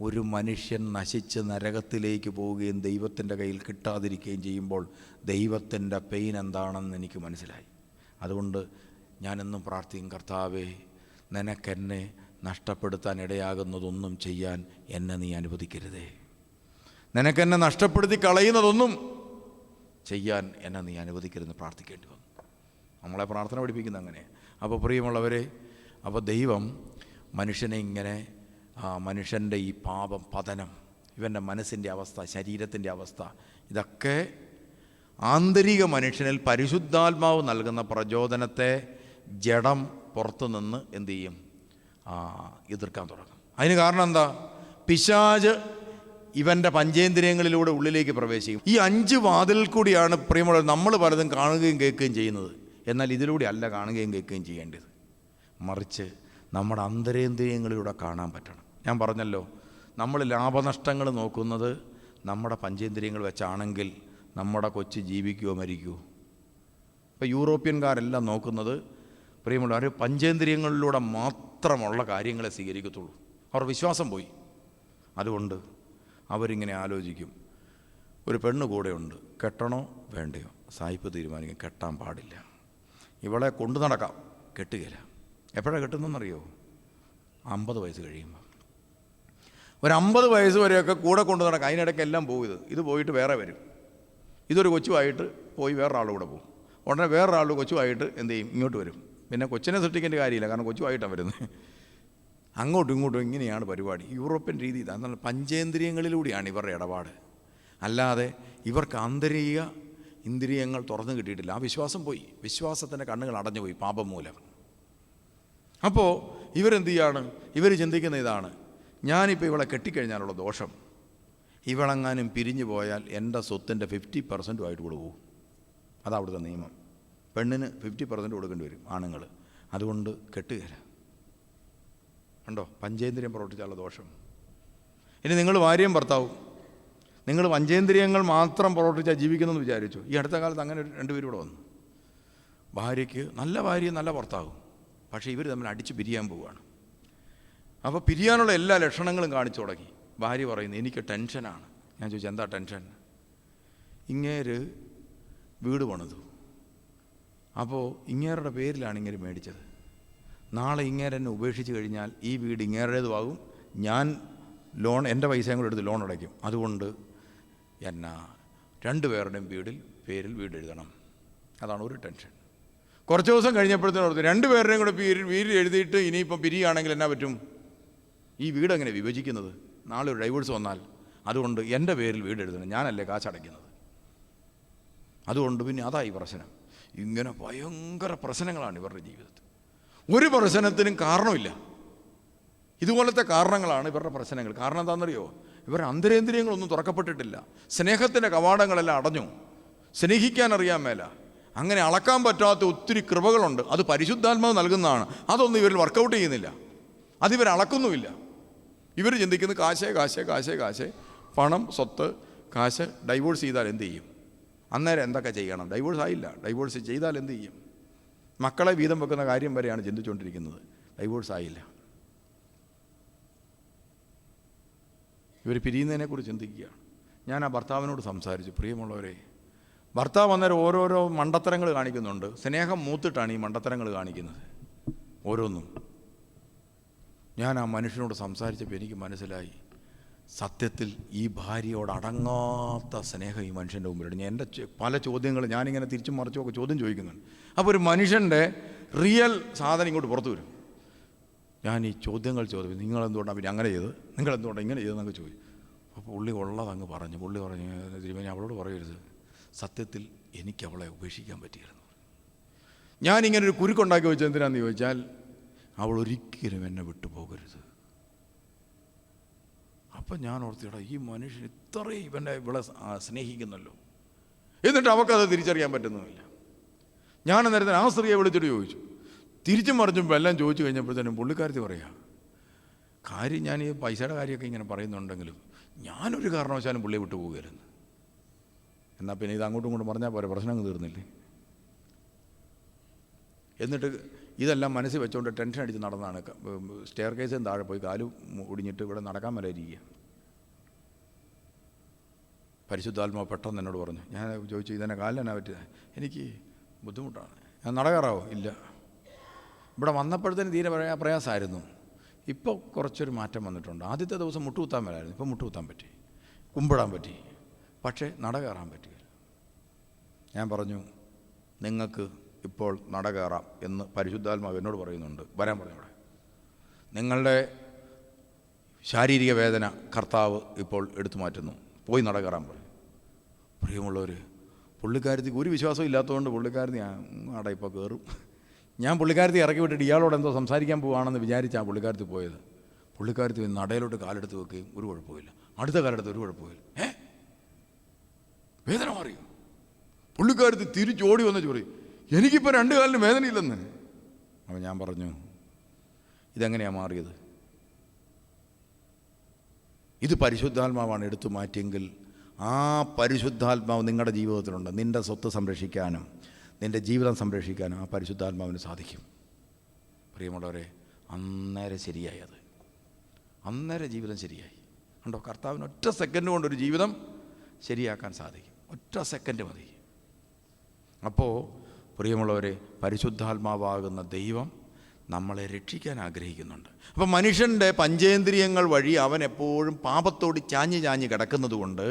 ഒരു മനുഷ്യൻ നശിച്ച് നരകത്തിലേക്ക് പോവുകയും ദൈവത്തിൻ്റെ കയ്യിൽ കിട്ടാതിരിക്കുകയും ചെയ്യുമ്പോൾ ദൈവത്തിൻ്റെ പെയിൻ എന്താണെന്ന് എനിക്ക് മനസ്സിലായി. അതുകൊണ്ട് ഞാനെന്നും പ്രാർത്ഥിക്കും, കർത്താവേ, നിനക്കെന്നെ നഷ്ടപ്പെടുത്താൻ ഇടയാകുന്നതൊന്നും ചെയ്യാൻ എന്നെ നീ അനുവദിക്കരുതേ. നിനക്കെന്നെ നഷ്ടപ്പെടുത്തി കളയുന്നതൊന്നും ചെയ്യാൻ എന്നെ നീ അനുവദിക്കരുതെന്ന് പ്രാർത്ഥിക്കേണ്ടി വന്നു. നമ്മളെ പ്രാർത്ഥന പഠിപ്പിക്കുന്നത് അങ്ങനെ. അപ്പോൾ പ്രിയമുള്ളവരെ, അപ്പോൾ ദൈവം മനുഷ്യനെ ഇങ്ങനെ മനുഷ്യൻ്റെ ഈ പാപം, പതനം, ഇവൻ്റെ മനസ്സിൻ്റെ അവസ്ഥ, ശരീരത്തിൻ്റെ അവസ്ഥ, ഇതൊക്കെ ആന്തരിക മനുഷ്യനിൽ പരിശുദ്ധാത്മാവ് നൽകുന്ന പ്രചോദനത്തെ ജഡം പുറത്തുനിന്ന് എന്തു ചെയ്യും? എതിർക്കാൻ തുടങ്ങും. അതിന് കാരണം എന്താ? പിശാച് ഇവൻ്റെ പഞ്ചേന്ദ്രിയങ്ങളിലൂടെ ഉള്ളിലേക്ക് പ്രവേശിക്കും. ഈ 5 വാതിലിൽ കൂടിയാണ് പ്രിയമുള്ള നമ്മൾ പലതും കാണുകയും കേൾക്കുകയും ചെയ്യുന്നത്. എന്നാൽ ഇതിലൂടെ അല്ല കാണുകയും കേൾക്കുകയും ചെയ്യേണ്ടത്, മറിച്ച് നമ്മുടെ അന്തരേന്ദ്രിയങ്ങളിലൂടെ കാണാൻ പറ്റണം. ഞാൻ പറഞ്ഞല്ലോ, നമ്മൾ ലാഭനഷ്ടങ്ങൾ നോക്കുന്നത് നമ്മുടെ പഞ്ചേന്ദ്രിയങ്ങൾ വെച്ചാണെങ്കിൽ നമ്മുടെ കൊച്ചു ജീവിക്കുമോ മരിക്കുമോ? ഇപ്പോൾ യൂറോപ്യൻകാരെല്ലാം നോക്കുന്നത് പ്രിയമുള്ള അവർ പഞ്ചേന്ദ്രിയങ്ങളിലൂടെ മാത്രമുള്ള കാര്യങ്ങളെ സ്വീകരിക്കത്തുള്ളൂ. അവർ വിശ്വാസം പോയി. അതുകൊണ്ട് അവരിങ്ങനെ ആലോചിക്കും, ഒരു പെണ്ണ് കൂടെയുണ്ട്, കെട്ടണോ വേണ്ടയോ? സായിപ്പ് തീരുമാനിക്കും, കെട്ടാൻ പാടില്ല. ഇവളെ കൊണ്ടു നടക്കാം, കെട്ടുകയില്ല. എപ്പോഴാണ് കെട്ടുന്നതെന്നറിയോ? 50 വയസ്സ് കഴിയുമ്പോൾ. ഒരു 50 വയസ്സ് വരെയൊക്കെ കൂടെ കൊണ്ടു നടക്കാം. അതിനിടയ്ക്ക് എല്ലാം പോകും. ഇത് പോയിട്ട് വേറെ വരും. ഇതൊരു കൊച്ചുമായിട്ട് പോയി വേറൊരാളുടെ കൂടെ പോകും. ഉടനെ വേറൊരാളുടെ കൊച്ചുമായിട്ട് എന്ത് ചെയ്യും? ഇങ്ങോട്ട് വരും. പിന്നെ കൊച്ചിനെ സൃഷ്ടിക്കേണ്ട കാര്യമില്ല, കാരണം കൊച്ചുമായിട്ടാണ് വരുന്നത്. അങ്ങോട്ടും ഇങ്ങോട്ടും ഇങ്ങനെയാണ് പരിപാടി. യൂറോപ്യൻ രീതി ഇതാണ്. എന്നാൽ പഞ്ചേന്ദ്രിയങ്ങളിലൂടെയാണ് ഇവരുടെ ഇടപാട്. അല്ലാതെ ഇവർക്ക് ആന്തരിക ഇന്ദ്രിയങ്ങൾ തുറന്നു കിട്ടിയിട്ടില്ല. ആ വിശ്വാസം പോയി. വിശ്വാസത്തിൻ്റെ കണ്ണുകൾ അടഞ്ഞു പോയി പാപം മൂലം. അപ്പോൾ ഇവരെന്ത് ചെയ്യാണ്? ഇവർ ചിന്തിക്കുന്ന ഇതാണ്, ഞാനിപ്പോൾ ഇവളെ കെട്ടിക്കഴിഞ്ഞാലുള്ള ദോഷം, ഇവളെങ്ങാനും പിരിഞ്ഞു പോയാൽ എൻ്റെ സ്വത്തിൻ്റെ 50% കൊടുക്കും. അതവിടുത്തെ നിയമം. പെണ്ണിന് 50% കൊടുക്കേണ്ടി വരും ആണുങ്ങൾ. അതുകൊണ്ട് കെട്ടുകയില്ല. കണ്ടോ പഞ്ചേന്ദ്രിയം പ്രവർത്തിച്ചാലുള്ള ദോഷം. ഇനി നിങ്ങൾ ഭാര്യയും ഭർത്താവും, നിങ്ങൾ പഞ്ചേന്ദ്രിയങ്ങൾ മാത്രം പ്രവർത്തിച്ചാൽ ജീവിക്കുന്നെന്ന് വിചാരിച്ചു. ഈ അടുത്ത കാലത്ത് അങ്ങനെ 2 പേരും ഇവിടെ വന്നു. ഭാര്യയ്ക്ക് നല്ല ഭാര്യയും നല്ല ഭർത്താവും, പക്ഷേ ഇവർ തമ്മിൽ അടിച്ച് പിരിയാൻ പോവുകയാണ്. അപ്പോൾ പിരിയാനുള്ള എല്ലാ ലക്ഷണങ്ങളും കാണിച്ചു തുടങ്ങി. ഭാര്യ പറയുന്നു, എനിക്ക് ടെൻഷനാണ്. ഞാൻ ചോദിച്ചു, എന്താ ടെൻഷൻ? ഇങ്ങേര് വീട് പണിതു, അപ്പോൾ ഇങ്ങേരുടെ പേരിലാണ് ഇങ്ങേര് മേടിച്ചത്. നാളെ ഇങ്ങേരെന്നെ ഉപേക്ഷിച്ച് കഴിഞ്ഞാൽ ഈ വീട് ഇങ്ങേരുടേതുമാകും. ഞാൻ ലോൺ, എൻ്റെ പൈസയും കൂടെ എടുത്ത് ലോൺ അടയ്ക്കും. അതുകൊണ്ട് എന്നാ 2 പേരുടെയും പേരിൽ വീട് എഴുതണം. അതാണ് ഒരു ടെൻഷൻ. കുറച്ച് ദിവസം കഴിഞ്ഞപ്പോഴത്തേനും 2 പേരുടെയും കൂടെ വീട് എഴുതിയിട്ട് ഇനിയിപ്പം പിരിയുകയാണെങ്കിൽ എന്നാ പറ്റും? ഈ വീട് എങ്ങനെ വിഭജിക്കുന്നത്? നാളെ ഒരു ഡൈവേഴ്സ് വന്നാൽ. അതുകൊണ്ട് എൻ്റെ പേരിൽ വീട് എഴുതണം, ഞാനല്ലേ കാശടയ്ക്കുന്നത്. അതുകൊണ്ട് പിന്നെ അതായി പ്രശ്നം. ഇങ്ങനെ ഭയങ്കര പ്രശ്നങ്ങളാണ് ഇവരുടെ ജീവിതത്തിൽ. ഒരു പ്രശ്നത്തിനും കാരണമില്ല. ഇതുപോലത്തെ കാരണങ്ങളാണ് ഇവരുടെ പ്രശ്നങ്ങൾ. കാരണം എന്താണെന്നറിയോ? ഇവരുടെ അന്തരേന്ദ്രിയങ്ങളൊന്നും തുറക്കപ്പെട്ടിട്ടില്ല. സ്നേഹത്തിൻ്റെ കവാടങ്ങളെല്ലാം അടഞ്ഞു. സ്നേഹിക്കാൻ അറിയാൻ മേല. അങ്ങനെ അളക്കാൻ പറ്റാത്ത ഒത്തിരി കൃപകളുണ്ട്. അത് പരിശുദ്ധാത്മാവ് നൽകുന്നതാണ്. അതൊന്നും ഇവരിൽ വർക്കൗട്ട് ചെയ്യുന്നില്ല. അതിവർ അളക്കുന്നുമില്ല. ഇവർ ചിന്തിക്കുന്നത് കാശേ കാശേ കാശേ കാശേ, പണം, സ്വത്ത്, കാശ്. ഡൈവോഴ്സ് ചെയ്താൽ എന്ത് ചെയ്യും? അന്നേരം എന്തൊക്കെ ചെയ്യണം? ഡൈവോഴ്സ് ആയില്ല. ഡൈവോഴ്സ് ചെയ്താൽ എന്ത് ചെയ്യും? മക്കളെ വീതം വെക്കുന്ന കാര്യം വരെയാണ് ചിന്തിച്ചുകൊണ്ടിരിക്കുന്നത്. ഡൈവോഴ്സ് ആയില്ല. ഇവർ പിരിയുന്നതിനെക്കുറിച്ച് ചിന്തിക്കുകയാണ്. ഞാൻ ആ ഭർത്താവിനോട് സംസാരിച്ചു, പ്രിയമുള്ളവരെ, ഭർത്താവ് അന്നേരം ഓരോരോ മണ്ടത്തരങ്ങൾ കാണിക്കുന്നുണ്ട്. സ്നേഹം മൂത്തിട്ടാണ് ഈ മണ്ടത്തരങ്ങൾ കാണിക്കുന്നത് ഓരോന്നും. ഞാൻ ആ മനുഷ്യനോട് സംസാരിച്ചപ്പോൾ എനിക്ക് മനസ്സിലായി, സത്യത്തിൽ ഈ ഭാര്യയോട് അടങ്ങാത്ത സ്നേഹം ഈ മനുഷ്യൻ്റെ മുമ്പിലുണ്ട്. എൻ്റെ പല ചോദ്യങ്ങൾ ഞാനിങ്ങനെ തിരിച്ചും മറിച്ചുമൊക്കെ ചോദ്യം ചോദിക്കുന്നുണ്ട്. അപ്പോൾ ഒരു മനുഷ്യൻ്റെ റിയൽ സാധനം ഇങ്ങോട്ട് പുറത്തു വരും. ഞാൻ ഈ ചോദ്യങ്ങൾ ചോദിക്കും, നിങ്ങളെന്തുകൊണ്ടാണ് പിന്നെ അങ്ങനെ ചെയ്ത്, നിങ്ങളെന്തുകൊണ്ടാണ് ഇങ്ങനെ ചെയ്തെന്നൊക്കെ ചോദിക്കും. അപ്പോൾ പുള്ളി ഉള്ളതങ്ങ് പറഞ്ഞു. പുള്ളി പറഞ്ഞു, തിരുമേനി അവളോട് പറയരുത്, സത്യത്തിൽ എനിക്ക് അവളെ ഉപേക്ഷിക്കാൻ പറ്റിയിരുന്നു. ഞാനിങ്ങനൊരു കുരുക്കുണ്ടാക്കി വെച്ചത് എന്തിനാണെന്ന് ചോദിച്ചാൽ, അവൾ ഒരിക്കലും എന്നെ വിട്ടു പോകരുത്. അപ്പം ഞാൻ ഓർത്തിടാ, ഈ മനുഷ്യൻ ഇത്രയും ഇവളെ സ്നേഹിക്കുന്നല്ലോ, എന്നിട്ട് അവൾക്കത് തിരിച്ചറിയാൻ പറ്റുന്നുമില്ല. ഞാൻ നേരത്തെ ആ സ്ത്രീയെ വിളിച്ചിട്ട് ചോദിച്ചു, തിരിച്ചും മറിച്ചും എല്ലാം ചോദിച്ചു കഴിഞ്ഞപ്പോഴത്തേനും പുള്ളിക്കാരത്തി പറയാം, കാര്യം ഞാൻ ഈ പൈസയുടെ കാര്യമൊക്കെ ഇങ്ങനെ പറയുന്നുണ്ടെങ്കിലും ഞാനൊരു കാരണവശാലും പുള്ളിയെ വിട്ടു പോകരുത്. എന്നാൽ പിന്നെ ഇത് അങ്ങോട്ടും ഇങ്ങോട്ടും പറഞ്ഞാൽ പോരെ, പ്രശ്നം തീർന്നില്ലേ? എന്നിട്ട് ഇതെല്ലാം മനസ്സിൽ വെച്ചുകൊണ്ട് ടെൻഷൻ അടിച്ച് നടന്നാണ് സ്റ്റെയർ കേസിന് താഴെ പോയി കാല് ഒടിഞ്ഞിട്ട് ഇവിടെ നടക്കാൻ വരാതിരിക്കുക. പരിശുദ്ധാത്മാവ് പെട്ടെന്ന് എന്നോട് പറഞ്ഞു. ഞാൻ ചോദിച്ചു, ഇതെന്നെ കാലിനെന്നാ പറ്റിയത്? എനിക്ക് ബുദ്ധിമുട്ടാണ്, ഞാൻ നടക്കാറാവോ? ഇല്ല. ഇവിടെ വന്നപ്പോഴത്തേന് തീരെ പ്രയാസമായിരുന്നു. ഇപ്പോൾ കുറച്ചൊരു മാറ്റം വന്നിട്ടുണ്ട്. ആദ്യത്തെ ദിവസം മുട്ടുകുത്താൻ വരായിരുന്നു, ഇപ്പോൾ മുട്ടുകുത്താൻ പറ്റി, കുമ്പിടാൻ പറ്റി, പക്ഷേ നട കയറാൻ പറ്റിയില്ല. ഞാൻ പറഞ്ഞു, നിങ്ങൾക്ക് ഇപ്പോൾ നട കയറാം എന്ന് പരിശുദ്ധാത്മാവ് എന്നോട് പറയുന്നുണ്ട്, വരാൻ പറഞ്ഞു. ഇവിടെ നിങ്ങളുടെ ശാരീരിക വേദന കർത്താവ് ഇപ്പോൾ എടുത്തു മാറ്റുന്നു, പോയി നട കയറാൻ പറയും. പ്രിയമുള്ളവർ, പുള്ളിക്കാരത്തിക്ക് ഒരു വിശ്വാസം ഇല്ലാത്തതുകൊണ്ട് പുള്ളിക്കാരത്തി അവിടെ ഇപ്പോൾ കയറും. ഞാൻ പുള്ളിക്കാരത്തി ഇറക്കി വിട്ടിട്ട് ഇയാളോട് എന്തോ സംസാരിക്കാൻ പോവുകയാണെന്ന് വിചാരിച്ചാണ് പുള്ളിക്കാരത്തി പോയത്. പുള്ളിക്കാരത്തി നടയിലോട്ട് കാലെടുത്ത് വെക്കുകയും ഒരു കുഴപ്പമില്ല, അടുത്ത കാലെടുത്ത് ഒരു കുഴപ്പമില്ല. വേദന മാറിയോ? പുള്ളിക്കാരത്തി തിരിച്ചോടി വന്ന് പറയും, എനിക്കിപ്പോൾ 2 കാലിന് വേദനയില്ലെന്ന്. അപ്പോൾ ഞാൻ പറഞ്ഞു, ഇതെങ്ങനെയാണ് മാറിയത്? ഇത് പരിശുദ്ധാത്മാവാണ് എടുത്തു മാറ്റിയെങ്കിൽ ആ പരിശുദ്ധാത്മാവ് നിങ്ങളുടെ ജീവിതത്തിലുണ്ട്. നിൻ്റെ സ്വത്ത് സംരക്ഷിക്കാനും നിൻ്റെ ജീവിതം സംരക്ഷിക്കാനും ആ പരിശുദ്ധാത്മാവിന് സാധിക്കും. പ്രിയമുള്ളവരെ, അന്നേരം ശരിയായി. അത് അന്നേരം ജീവിതം ശരിയായി. കണ്ടോ, കർത്താവിന് ഒറ്റ സെക്കൻഡ് കൊണ്ടൊരു ജീവിതം ശരിയാക്കാൻ സാധിക്കും. ഒറ്റ സെക്കൻഡ് മതി. അപ്പോൾ പ്രിയമുള്ളവരെ, പരിശുദ്ധാത്മാവാകുന്ന ദൈവം നമ്മളെ രക്ഷിക്കാൻ ആഗ്രഹിക്കുന്നുണ്ട്. അപ്പം മനുഷ്യൻ്റെ പഞ്ചേന്ദ്രിയങ്ങൾ വഴി അവൻ എപ്പോഴും പാപത്തോട് ചാഞ്ഞ് കിടക്കുന്നത് കൊണ്ട്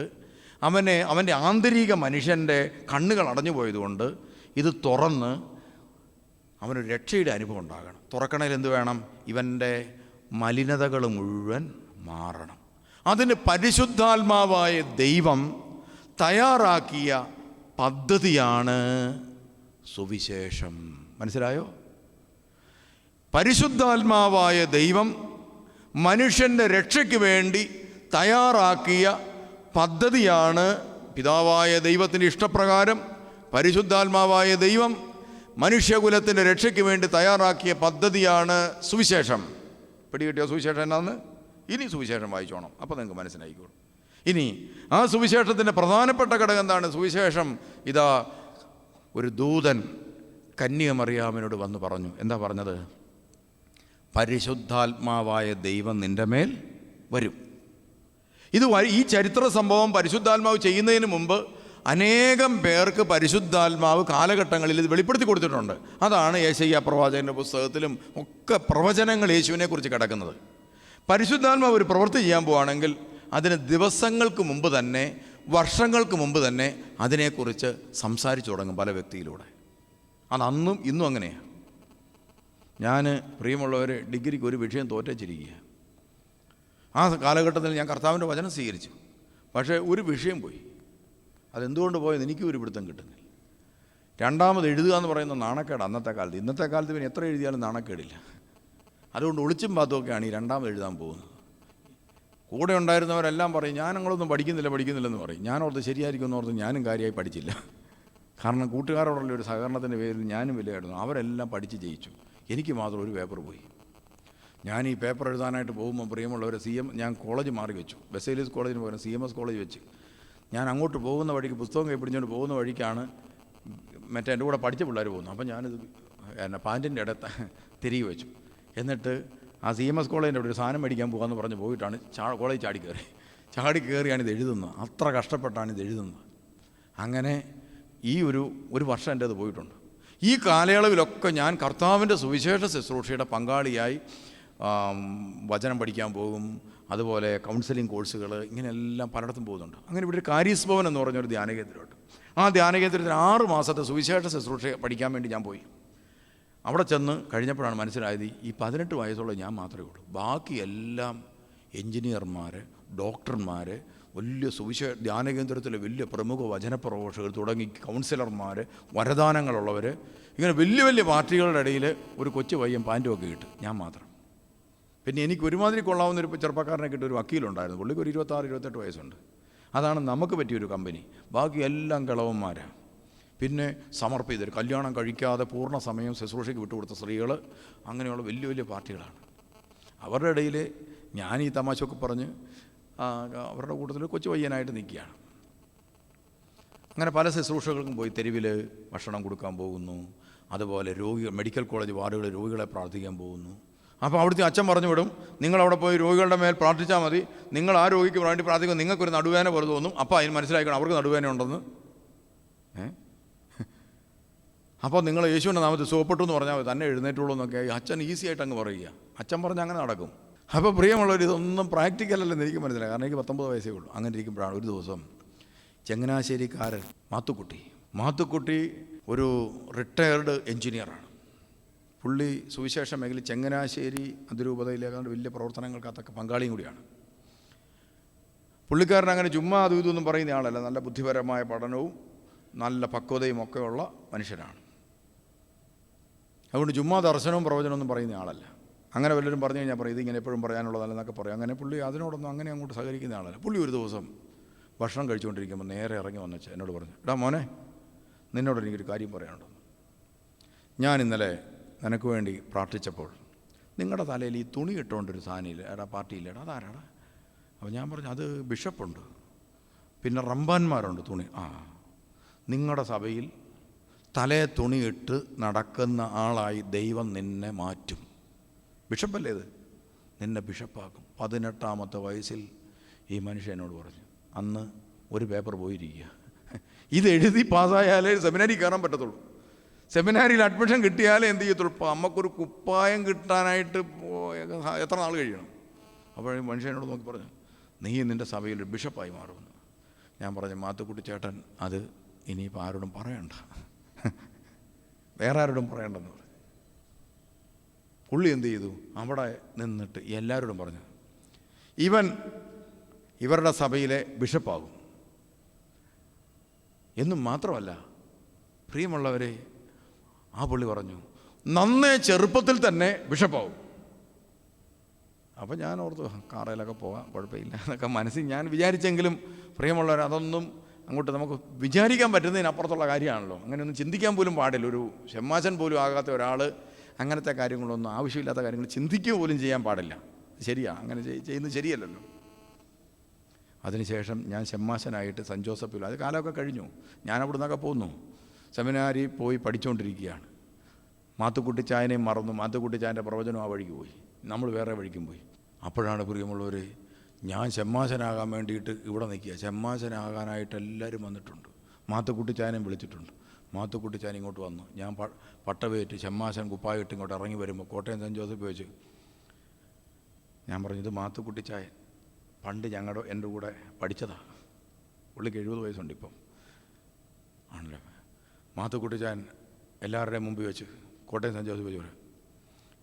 അവൻ്റെ ആന്തരിക മനുഷ്യൻ്റെ കണ്ണുകൾ അടഞ്ഞു പോയതുകൊണ്ട് ഇത് തുറന്ന് അവനൊരു രക്ഷയുടെ അനുഭവം ഉണ്ടാകണം. തുറക്കണേൽ എന്ത് വേണം? ഇവൻ്റെ മലിനതകൾ മുഴുവൻ മാറണം. അതിന് പരിശുദ്ധാത്മാവായ ദൈവം തയ്യാറാക്കിയ പദ്ധതിയാണ് സുവിശേഷം. മനസ്സിലായോ? പരിശുദ്ധാത്മാവായ ദൈവം മനുഷ്യൻ്റെ രക്ഷയ്ക്ക് വേണ്ടി തയ്യാറാക്കിയ പദ്ധതിയാണ്, പിതാവായ ദൈവത്തിൻ്റെ ഇഷ്ടപ്രകാരം പരിശുദ്ധാത്മാവായ ദൈവം മനുഷ്യകുലത്തിൻ്റെ രക്ഷയ്ക്ക് വേണ്ടി തയ്യാറാക്കിയ പദ്ധതിയാണ് സുവിശേഷം. പിടികിട്ടിയോ സുവിശേഷം എന്നാന്ന്? ഇനി സുവിശേഷം വായിച്ചോണം, അപ്പോൾ നിങ്ങൾക്ക് മനസ്സിലായിക്കോളും. ഇനി ആ സുവിശേഷത്തിൻ്റെ പ്രധാനപ്പെട്ട ഘടകം എന്താണ്? സുവിശേഷം ഇതാ ഒരു ദൂതൻ കന്യക മറിയാമിനോട് വന്ന് പറഞ്ഞു. എന്താ പറഞ്ഞത്? പരിശുദ്ധാത്മാവായ ദൈവം നിൻ്റെ മേൽ വരും. ഈ ചരിത്ര സംഭവം പരിശുദ്ധാത്മാവ് ചെയ്യുന്നതിന് മുമ്പ് അനേകം പേർക്ക് പരിശുദ്ധാത്മാവ് കാലഘട്ടങ്ങളിൽ ഇത് വെളിപ്പെടുത്തി കൊടുത്തിട്ടുണ്ട്. അതാണ് യെശയ്യാ പ്രവാചകൻ്റെ പുസ്തകത്തിലും ഒക്കെ പ്രവചനങ്ങൾ യേശുവിനെക്കുറിച്ച് കിടക്കുന്നത്. പരിശുദ്ധാത്മാവ് ഒരു പ്രവൃത്തി ചെയ്യാൻ പോവുകയാണെങ്കിൽ അതിന് ദിവസങ്ങൾക്ക് മുമ്പ് തന്നെ, വർഷങ്ങൾക്ക് മുമ്പ് തന്നെ അതിനെക്കുറിച്ച് സംസാരിച്ചു തുടങ്ങും പല വ്യക്തിയിലൂടെ. അതന്നും ഇന്നും അങ്ങനെയാണ്. ഞാൻ പ്രിയമുള്ളവർ ഡിഗ്രിക്ക് ഒരു വിഷയം തോറ്റച്ചിരിക്കുക. ആ കാലഘട്ടത്തിൽ ഞാൻ കർത്താവിൻ്റെ വചനം സ്വീകരിച്ചു. പക്ഷേ ഒരു വിഷയം പോയി. അതെന്തുകൊണ്ട് പോയത് എനിക്കും ഒരു പിടുത്തം കിട്ടുന്നില്ല. രണ്ടാമത് എഴുതുക എന്ന് പറയുന്ന നാണക്കേട് അന്നത്തെ കാലത്ത്. ഇന്നത്തെ കാലത്ത് പിന്നെ എത്ര എഴുതിയാലും നാണക്കേടില്ല. അതുകൊണ്ട് ഒളിച്ചും പാത്തുമൊക്കെയാണ് ഈ രണ്ടാമത് എഴുതാൻ പോകുന്നത്. കൂടെ ഉണ്ടായിരുന്നവരെല്ലാം പറയും ഞാനങ്ങളൊന്നും പഠിക്കുന്നില്ലെന്ന് പറയും. ഞാനോർത്ത് ശരിയായിരിക്കും ഓർത്ത് ഞാനും കാര്യമായി പഠിച്ചില്ല. കാരണം കൂട്ടുകാരോടുള്ള ഒരു സഹകരണത്തിൻ്റെ പേരിൽ ഞാനും വിലയായിരുന്നു. അവരെല്ലാം പഠിച്ച് ജയിച്ചു. എനിക്ക് മാത്രം ഒരു പേപ്പർ പോയി. ഞാൻ ഈ പേപ്പർ എഴുതാനായിട്ട് പോകുമ്പോൾ പ്രിയമുള്ളവർ ഞാൻ കോളേജ് മാറി വെച്ചു. ബസേലിയസ് കോളേജിന് പകരം CMS കോളേജ് വെച്ച് ഞാൻ അങ്ങോട്ട് പോകുന്ന വഴിക്ക് പുസ്തകം കൈപ്പിടിച്ചുകൊണ്ട് പോകുന്ന വഴിക്കാണ് മറ്റേ എൻ്റെ കൂടെ പഠിച്ച പിള്ളേർ പോകുന്നത്. അപ്പം ഞാനിത് പാൻറ്റിൻ്റെ ഇടത്ത് തിരികെ വെച്ചു. എന്നിട്ട് ആ CMS കോളേജിൻ്റെ അവിടെ ഒരു സാധനം മേടിക്കാൻ പോകാമെന്ന് പറഞ്ഞ് പോയിട്ടാണ് കോളേജ് ചാടി കയറിയാണിത് എഴുതുന്നത്. അത്ര കഷ്ടപ്പെട്ടാണിത് എഴുതുന്നത്. അങ്ങനെ ഈ ഒരു വർഷം എൻ്റെ അത് പോയിട്ടുണ്ട്. ഈ കാലയളവിലൊക്കെ ഞാൻ കർത്താവിൻ്റെ സുവിശേഷ ശുശ്രൂഷയുടെ പങ്കാളിയായി വചനം പഠിക്കാൻ പോകും, അതുപോലെ കൗൺസിലിംഗ് കോഴ്സുകൾ, ഇങ്ങനെയെല്ലാം പലയിടത്തും പോകുന്നുണ്ട്. അങ്ങനെ ഇവിടെ ഒരു കാരീസ് ഭവൻ എന്ന് പറഞ്ഞൊരു ധ്യാനകേന്ദ്രമുണ്ട്. ആ ധ്യാനകേന്ദ്രത്തിൽ 6 മാസത്തെ സുവിശേഷ ശുശ്രൂഷ പഠിക്കാൻ വേണ്ടി ഞാൻ പോയി. അവിടെ ചെന്ന് കഴിഞ്ഞപ്പോഴാണ് മനസ്സിലായത് ഈ 18 വയസ്സുള്ള ഞാൻ മാത്രമേ ഉള്ളൂ. ബാക്കി എല്ലാം എൻജിനീയർമാർ, ഡോക്ടർമാർ, വലിയ ധ്യാനകേന്ദ്രത്തിലെ വലിയ പ്രമുഖ വചനപ്രഘോഷകർ തുടങ്ങി കൗൺസിലർമാർ, വരദാനങ്ങളുള്ളവർ, ഇങ്ങനെ വലിയ വലിയ പാർട്ടികളുടെ ഇടയിൽ ഒരു കൊച്ചു പയ്യൻ പാൻറ്റുമൊക്കെ ഇട്ട് ഞാൻ മാത്രം. പിന്നെ എനിക്ക് ഒരുമാതിരി കൊള്ളാവുന്നൊരു ചെറുപ്പക്കാരനെ കിട്ടിയ ഒരു വക്കീലുണ്ടായിരുന്നു. പുള്ളിക്ക് ഒരു 26-28 വയസ്സുണ്ട്. അതാണ് നമുക്ക് പറ്റിയൊരു കമ്പനി. ബാക്കി എല്ലാം കിളവന്മാരാണ്. പിന്നെ സമർപ്പിതർ, കല്യാണം കഴിക്കാതെ പൂർണ്ണ സമയം ശുശ്രൂഷയ്ക്ക് വിട്ടുകൊടുത്ത സ്ത്രീകൾ, അങ്ങനെയുള്ള വലിയ വലിയ പാർട്ടികളാണ്. അവരുടെ ഇടയിൽ ഞാൻ ഈ തമാശയൊക്കെ പറഞ്ഞ് അവരുടെ കൂട്ടത്തിൽ കൊച്ചു പയ്യനായിട്ട് നിൽക്കുകയാണ്. അങ്ങനെ പല ശുശ്രൂഷകൾക്കും പോയി. തെരുവിൽ ഭക്ഷണം കൊടുക്കാൻ പോകുന്നു, അതുപോലെ മെഡിക്കൽ കോളേജ് വാർഡുകളിൽ രോഗികളെ പ്രാർത്ഥിക്കാൻ പോകുന്നു. അപ്പോൾ അവിടുത്തെ അച്ഛൻ പറഞ്ഞു വിടും, നിങ്ങളവിടെ പോയി രോഗികളുടെ മേൽ പ്രാർത്ഥിച്ചാൽ മതി, നിങ്ങൾ ആ രോഗിക്ക് വേണ്ടി പ്രാർത്ഥിക്കും, നിങ്ങൾക്കൊരു നടുവേന പോലെ തോന്നും, അപ്പോൾ അതിന് മനസ്സിലാക്കണം അവർക്ക് നടുവേന ഉണ്ടെന്ന്. അപ്പോൾ നിങ്ങൾ യേശുവിൻ്റെ നാമത്തിൽ സുഖപ്പെട്ടു എന്ന് പറഞ്ഞാൽ തന്നെ എഴുന്നേറ്റുള്ളൂ എന്നൊക്കെ അച്ഛൻ ഈസി ആയിട്ട് അങ്ങ് പറയുക. അച്ഛൻ പറഞ്ഞാൽ അങ്ങനെ നടക്കും. അപ്പോൾ പ്രിയമുള്ളവർ, ഇതൊന്നും പ്രാക്ടിക്കലല്ലെന്ന് എനിക്ക് മനസ്സിലായി. കാരണം എനിക്ക് 19 വയസ്സേ ഉള്ളൂ. അങ്ങനെ ഇരിക്കുമ്പോഴാണ് ഒരു ദിവസം ചങ്ങനാശ്ശേരിക്കാരൻ മാത്തുക്കുട്ടി ഒരു റിട്ടയർഡ് എൻജിനീയറാണ്. പുള്ളി സുവിശേഷ മേഖല ചങ്ങനാശ്ശേരി അതിരൂപതയിലേക്കാണ്ട് വലിയ പ്രവർത്തനങ്ങൾക്കകത്തൊക്കെ പങ്കാളിയും കൂടിയാണ്. പുള്ളിക്കാരൻ അങ്ങനെ ചുമ്മാ അതും ഇതൊന്നും പറയുന്ന ആളല്ല. നല്ല ബുദ്ധിപരമായ പഠനവും നല്ല പക്വതയും ഒക്കെയുള്ള മനുഷ്യനാണ്. അതുകൊണ്ട് ചുമ്മാ ദർശനവും പ്രവചനമൊന്നും പറയുന്ന ആളല്ല. അങ്ങനെ വല്ലവരും പറഞ്ഞു കഴിഞ്ഞാൽ പറയും ഇതിങ്ങനെ എപ്പോഴും പറയാനുള്ളതല്ലെന്നൊക്കെ പറയും. അങ്ങനെ പുള്ളി അതിനോടൊന്നും അങ്ങനെ അങ്ങോട്ട് സഹകരിക്കുന്ന ആളല്ല. പുള്ളി ഒരു ദിവസം ഭക്ഷണം കഴിച്ചുകൊണ്ടിരിക്കുമ്പോൾ നേരെ ഇറങ്ങി വന്നിച്ച് എന്നോട് പറഞ്ഞു, എടാ മോനെ, നിന്നോട് എനിക്കൊരു കാര്യം പറയാനുണ്ട്. ഞാൻ ഇന്നലെ നിനക്ക് വേണ്ടി പ്രാർത്ഥിച്ചപ്പോൾ നിങ്ങളുടെ തലയിൽ ഈ തുണി ഇട്ടുകൊണ്ടൊരു സാധനമില്ല, എടാ പാർട്ടിയില്ലേടാ, അതാരാടാ? അപ്പോൾ ഞാൻ പറഞ്ഞു, അത് ബിഷപ്പുണ്ട്, പിന്നെ റമ്പാന്മാരുണ്ട് തുണി. നിങ്ങളുടെ സഭയിൽ തലേ തുണിയിട്ട് നടക്കുന്ന ആളായി ദൈവം നിന്നെ മാറ്റും. ബിഷപ്പല്ലേ ഇത്? നിന്നെ ബിഷപ്പാക്കും. 18-ാമത്തെ വയസ്സിൽ ഈ മനുഷ്യൻ എന്നോട് പറഞ്ഞു, അന്ന് ഒരു പേപ്പർ പോയിരിക്കുക, ഇതെഴുതി പാസ്സായാലേ സെമിനാരിൽ കയറാൻ പറ്റത്തുള്ളൂ, സെമിനാരിയിൽ അഡ്മിഷൻ കിട്ടിയാലേ എന്ത് ചെയ്യത്തുള്ളൂ. ഇപ്പോൾ നമുക്കൊരു കുപ്പായം കിട്ടാനായിട്ട് എത്ര നാൾ കഴിയണം. അപ്പോൾ മനുഷ്യനോട് നോക്കി പറഞ്ഞു, നീ നിൻ്റെ സഭയിൽ ബിഷപ്പായി മാറുമെന്ന്. ഞാൻ പറഞ്ഞു, മാത്തുക്കുട്ടി ചേട്ടൻ അത് ഇനിയിപ്പോൾ ആരോടും പറയണ്ട, വേറെ ആരോടും പറയണ്ടെന്ന് പറഞ്ഞു. പുള്ളി എന്ത് ചെയ്തു, അവിടെ നിന്നിട്ട് എല്ലാവരോടും പറഞ്ഞു, ഇവരുടെ സഭയിലെ ബിഷപ്പാകും. എന്നും മാത്രമല്ല, പ്രിയമുള്ളവരെ, ആ പുള്ളി പറഞ്ഞു, നന്നേ ചെറുപ്പത്തിൽ തന്നെ ബിഷപ്പാവും. അപ്പം ഞാൻ ഓർത്തു, കാറയിലൊക്കെ പോകാം, കുഴപ്പമില്ല എന്നൊക്കെ മനസ്സിൽ ഞാൻ വിചാരിച്ചെങ്കിലും പ്രിയമുള്ളവർ, അതൊന്നും അങ്ങോട്ട് നമുക്ക് വിചാരിക്കാൻ പറ്റുന്നതിനപ്പുറത്തുള്ള കാര്യമാണല്ലോ. അങ്ങനെയൊന്നും ചിന്തിക്കാൻ പോലും പാടില്ല. ഒരു ഷമ്മാശൻ പോലും ആകാത്ത ഒരാൾ അങ്ങനത്തെ കാര്യങ്ങളൊന്നും, ആവശ്യമില്ലാത്ത കാര്യങ്ങൾ ചിന്തിക്കുക പോലും ചെയ്യാൻ പാടില്ല. ശരിയാ, അങ്ങനെ ചെയ്യുന്നത് ശരിയല്ലല്ലോ. അതിനുശേഷം ഞാൻ ഷമ്മാശനായിട്ട് സെൻറ്റ് ജോസഫിൽ, അത് കാലമൊക്കെ കഴിഞ്ഞു, ഞാൻ അവിടെ നിന്നൊക്കെ പോന്നു, സെമിനാരി പോയി പഠിച്ചുകൊണ്ടിരിക്കുകയാണ്. മാത്തുക്കുട്ടിച്ചായനെയും മറന്നു, മാത്തുക്കുട്ടിച്ചായൻ്റെ പ്രവചനം ആ വഴിക്ക് പോയി, നമ്മൾ വേറെ വഴിക്കും പോയി. അപ്പോഴാണ് പ്രിയമുള്ളവർ, ഞാൻ ഷമ്മാശനാകാൻ വേണ്ടിയിട്ട് ഇവിടെ നിൽക്കുക. ഷമ്മാശനാകാനായിട്ട് എല്ലാവരും വന്നിട്ടുണ്ട്, മാത്തുക്കുട്ടിച്ചായനെയും വിളിച്ചിട്ടുണ്ട്. മാത്തുക്കുട്ടിച്ചായൻ ഇങ്ങോട്ട് വന്നു. ഞാൻ പട്ടവേറ്റ് ഷമ്മാശൻ കുപ്പായിട്ട് ഇങ്ങോട്ട് ഇറങ്ങി വരുമ്പോൾ കോട്ടയം സെൻറ്റ് ജോസഫ് വെച്ച് ഞാൻ പറഞ്ഞു, ഇത് മാത്തുക്കുട്ടിച്ചായൻ, പണ്ട് എൻ്റെ കൂടെ പഠിച്ചതാണ്, പുള്ളിക്ക് 70 വയസ്സുണ്ട് ഇപ്പം ആണല്ലോ. മാത്തുക്കുട്ടിച്ചായൻ എല്ലാവരുടെയും മുമ്പിൽ വെച്ച് കോട്ടയം സെൻറ്റ് ജോസഫ് വെച്ച് പറയും,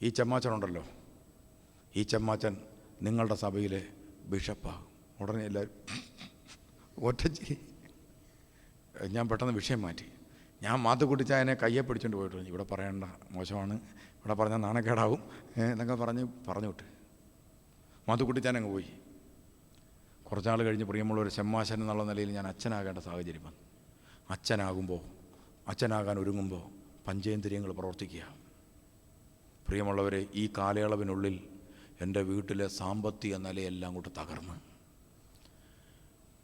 ഈ ചമ്മാച്ചനുണ്ടല്ലോ, ഈ ചമ്മാച്ചൻ നിങ്ങളുടെ സഭയിലെ ബിഷപ്പാകും. ഉടനെ എല്ലാവരും ഒറ്റച്ചിരി. ഞാൻ പെട്ടെന്ന് വിഷയം മാറ്റി. ഞാൻ മാത്തുക്കുട്ടിച്ചായനെ കയ്യെ പിടിച്ചുകൊണ്ട് പോയിട്ട്, ഇവിടെ പറയേണ്ട, മോശമാണ്, ഇവിടെ പറഞ്ഞാൽ നാണക്കേടാവും എന്നൊക്കെ പറഞ്ഞു വിട്ട് മാത്തുക്കുട്ടിച്ചാൻ അങ്ങ് പോയി. കുറച്ചാൾ കഴിഞ്ഞ് പ്രിയമുള്ളൊരു ഷമ്മാശൻ എന്നുള്ള നിലയിൽ ഞാൻ അച്ഛനാകേണ്ട സാഹചര്യം വന്നു. അച്ഛനാകാൻ ഒരുങ്ങുമ്പോൾ പഞ്ചേന്ദ്രിയങ്ങൾ പ്രവർത്തിക്കുക. പ്രിയമുള്ളവരെ, ഈ കാലയളവിനുള്ളിൽ എൻ്റെ വീട്ടിലെ സാമ്പത്തിക നിലയെല്ലാം കൂട്ട് തകർന്ന്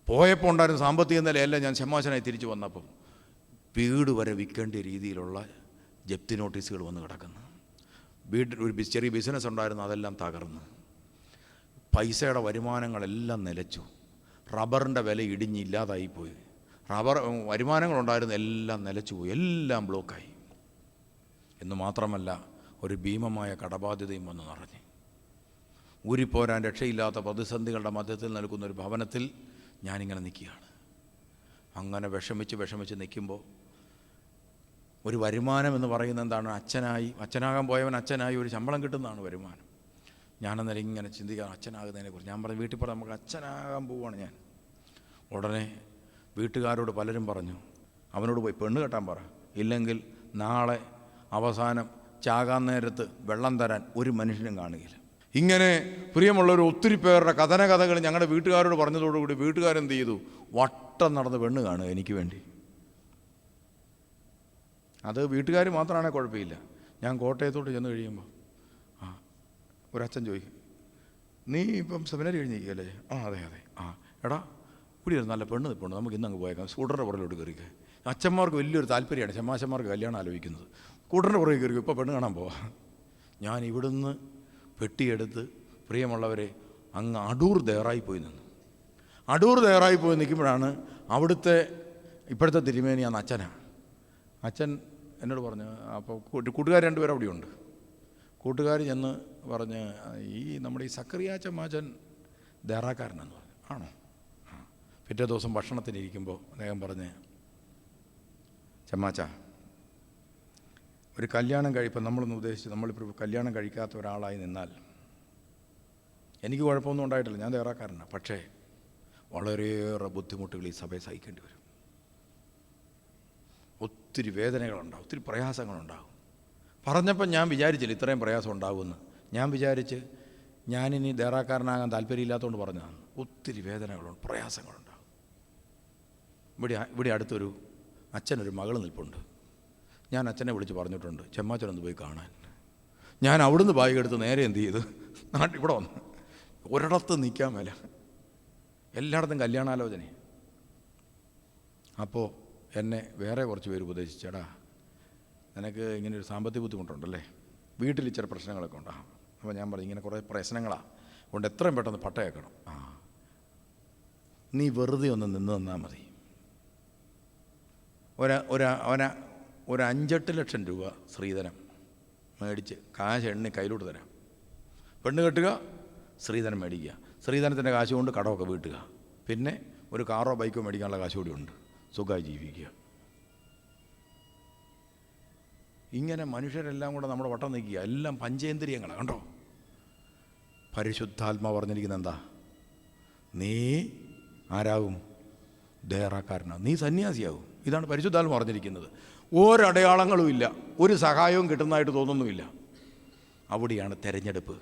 പോയപ്പോൾ ഉണ്ടായിരുന്ന സാമ്പത്തിക നിലയെല്ലാം ഞാൻ ഷമ്മാശനായി തിരിച്ചു വന്നപ്പം വീട് വരെ വിൽക്കേണ്ട രീതിയിലുള്ള ജപ്തി നോട്ടീസുകൾ വന്ന് കിടക്കുന്നു. വീട്ടിൽ ഒരു ചെറിയ ബിസിനസ് ഉണ്ടായിരുന്നു, അതെല്ലാം തകർന്ന്, പൈസയുടെ വരുമാനങ്ങളെല്ലാം നിലച്ചു, റബ്ബറിൻ്റെ വില ഇടിഞ്ഞില്ലാതായിപ്പോയി, വരുമാനങ്ങളുണ്ടായിരുന്ന എല്ലാം നിലച്ചു പോയി, എല്ലാം ബ്ലോക്കായി. എന്ന് മാത്രമല്ല, ഒരു ഭീമമായ കടബാധ്യതയും വന്ന് നിറഞ്ഞ് ഊരിപ്പോരാൻ രക്ഷയില്ലാത്ത പ്രതിസന്ധികളുടെ മധ്യത്തിൽ നിൽക്കുന്ന ഒരു ഭവനത്തിൽ ഞാനിങ്ങനെ നിൽക്കുകയാണ്. അങ്ങനെ വിഷമിച്ച് നിൽക്കുമ്പോൾ ഒരു വരുമാനം എന്ന് പറയുന്നത് എന്താണ്? അച്ഛനാകാൻ പോയവൻ അച്ഛനായി ഒരു ശമ്പളം കിട്ടുന്നതാണ് വരുമാനം. ഞാനെന്നേരം ഇങ്ങനെ ചിന്തിക്കാം അച്ഛനാകുന്നതിനെക്കുറിച്ച്. ഞാൻ പറഞ്ഞു, വീട്ടിൽ പറഞ്ഞാൽ നമുക്ക് അച്ഛനാകാൻ പോവുകയാണ് ഞാൻ. ഉടനെ വീട്ടുകാരോട് പലരും പറഞ്ഞു, അവനോട് പോയി പെണ്ണ് കെട്ടാൻ പറ, ഇല്ലെങ്കിൽ നാളെ അവസാനം ചാകാൻ നേരത്ത് വെള്ളം തരാൻ ഒരു മനുഷ്യനും കാണുകയില്ല. ഇങ്ങനെ പ്രിയമുള്ളവർ ഒത്തിരി പേരുടെ കഥകൾ ഞങ്ങളുടെ വീട്ടുകാരോട് പറഞ്ഞതോടുകൂടി വീട്ടുകാരെന്ത് ചെയ്തു? വട്ടം നടന്ന് പെണ്ണ് കാണുക എനിക്ക് വേണ്ടി. അത് വീട്ടുകാർ മാത്രമാണെങ്കിൽ കുഴപ്പമില്ല. ഞാൻ കോട്ടയത്തോട്ട് ചെന്ന് കഴിയുമ്പോൾ ഒരച്ഛൻ ചോദിക്കും, നീ ഇപ്പം സെമിനാരി കഴിഞ്ഞിരിക്കുകയല്ലേ? അതെ. എടാ ഇവിടെ ഒരു നല്ല പെണ്ണ് നിൽപ്പുണ്ട്, നമുക്ക് ഇന്നങ്ങ് പോയേക്കാം, സ്കൂട്ടറിൻ്റെ പുറകിലോട്ട് കയറിക്കുക. അച്ഛന്മാർക്ക് വലിയൊരു താല്പര്യമാണ് ഷമ്മാശന്മാർക്ക് കല്യാണം ആലോചിക്കുന്നത്. സ്കൂട്ടറിൻ്റെ പുറകെ കയറിക്കും, ഇപ്പോൾ പെണ്ണ് കാണാൻ പോവാം. ഞാൻ ഇവിടുന്ന് പെട്ടിയെടുത്ത് പ്രിയമുള്ളവരെ അങ്ങ് അടൂർ തയ്യാറായി പോയി നിന്നു. അടൂർ തയ്യാറായി പോയി നിൽക്കുമ്പോഴാണ് അവിടുത്തെ ഇപ്പോഴത്തെ തിരുമേനി അന്ന് അച്ഛനാണ്. അച്ഛൻ എന്നോട് പറഞ്ഞു, അപ്പോൾ കൂട്ടുകാർ 2 പേരും അവിടെയുണ്ട്. കൂട്ടുകാർ ചെന്ന് പറഞ്ഞ്, ഈ നമ്മുടെ ഈ സക്കറിയ ചമ്മാച്ചൻ ദേറാക്കാരനെന്ന് പറഞ്ഞു. ആണോ? പിറ്റേ ദിവസം ഭക്ഷണത്തിനിരിക്കുമ്പോൾ അദ്ദേഹം പറഞ്ഞ്, ചമ്മാച്ച, ഒരു കല്യാണം കഴിപ്പം നമ്മളിപ്പോൾ കല്യാണം കഴിക്കാത്ത ഒരാളായി നിന്നാൽ എനിക്ക് കുഴപ്പമൊന്നും ഉണ്ടായിട്ടില്ല, ഞാൻ ദേറാക്കാരനാണ്. പക്ഷേ വളരെയേറെ ബുദ്ധിമുട്ടുകൾ ഈ സഭയെ സഹിക്കേണ്ടി വരും. ഒത്തിരി വേദനകളുണ്ടാവും, ഒത്തിരി പ്രയാസങ്ങളുണ്ടാകും. പറഞ്ഞപ്പോൾ ഞാൻ വിചാരിച്ചില്ല ഇത്രയും പ്രയാസം ഉണ്ടാകുമെന്ന്. ഞാൻ വിചാരിച്ച് ഞാനിനി ദേറാക്കാരനാകാൻ താല്പര്യമില്ലാത്തതുകൊണ്ട് പറഞ്ഞതാണ്. ഒത്തിരി വേദനകളുണ്ട്, പ്രയാസങ്ങളുണ്ടാകും. ഇവിടെ അടുത്തൊരു അച്ഛനൊരു മകൾ നിൽപ്പുണ്ട്. ഞാൻ അച്ഛനെ വിളിച്ച് പറഞ്ഞിട്ടുണ്ട്, ചെമ്മാച്ചനൊന്ന് പോയി കാണാൻ. ഞാൻ അവിടുന്ന് ബാഗ് എടുത്ത് നേരെ എന്ത് ചെയ്ത് ഇവിടെ വന്നു. ഒരിടത്ത് നിൽക്കാൻ മേല, എല്ലായിടത്തും കല്യാണാലോചന. അപ്പോൾ എന്നെ വേറെ കുറച്ച് പേര് ഉപദേശിച്ചേടാ, നിനക്ക് ഇങ്ങനെ ഒരു സാമ്പത്തിക ബുദ്ധിമുട്ടുണ്ടല്ലേ, വീട്ടിൽ ഇച്ചിരി പ്രശ്നങ്ങളൊക്കെ ഉണ്ടാകും. അപ്പോൾ ഞാൻ പറഞ്ഞു, ഇങ്ങനെ കുറേ പ്രശ്നങ്ങളാണ് കൊണ്ട് എത്രയും പെട്ടെന്ന് പട്ടയേക്കണം. നീ വെറുതെ ഒന്ന് നിന്ന് തന്നാൽ മതി. ഒരു 5-8 ലക്ഷം രൂപ സ്ത്രീധനം മേടിച്ച് കാശ് എണ്ണി കയ്യിലോട്ട് തരാം. പെണ്ണ് കെട്ടുക, സ്ത്രീധനം മേടിക്കുക, സ്ത്രീധനത്തിൻ്റെ കാശ് കൊണ്ട് കടമൊക്കെ വീട്ടുക, പിന്നെ ഒരു കാറോ ബൈക്കോ മേടിക്കാനുള്ള കാശ് കൂടി ഉണ്ട്, സുഖമായി ജീവിക്കുക. ഇങ്ങനെ മനുഷ്യരെല്ലാം കൂടെ നമ്മുടെ വട്ടം നിൽക്കുക. എല്ലാം പഞ്ചേന്ദ്രിയങ്ങളാണ്. കണ്ടോ? പരിശുദ്ധാത്മാ പറഞ്ഞിരിക്കുന്നത് എന്താ? നീ ആരാകും? ദേറാക്കാരനാകും, നീ സന്യാസിയാകും. ഇതാണ് പരിശുദ്ധാത്മാ പറഞ്ഞിരിക്കുന്നത്. ഒരടയാളങ്ങളും ഇല്ല, ഒരു സഹായവും കിട്ടുന്നതായിട്ട് തോന്നുന്നുമില്ല. അവിടെയാണ് തെരഞ്ഞെടുപ്പ്.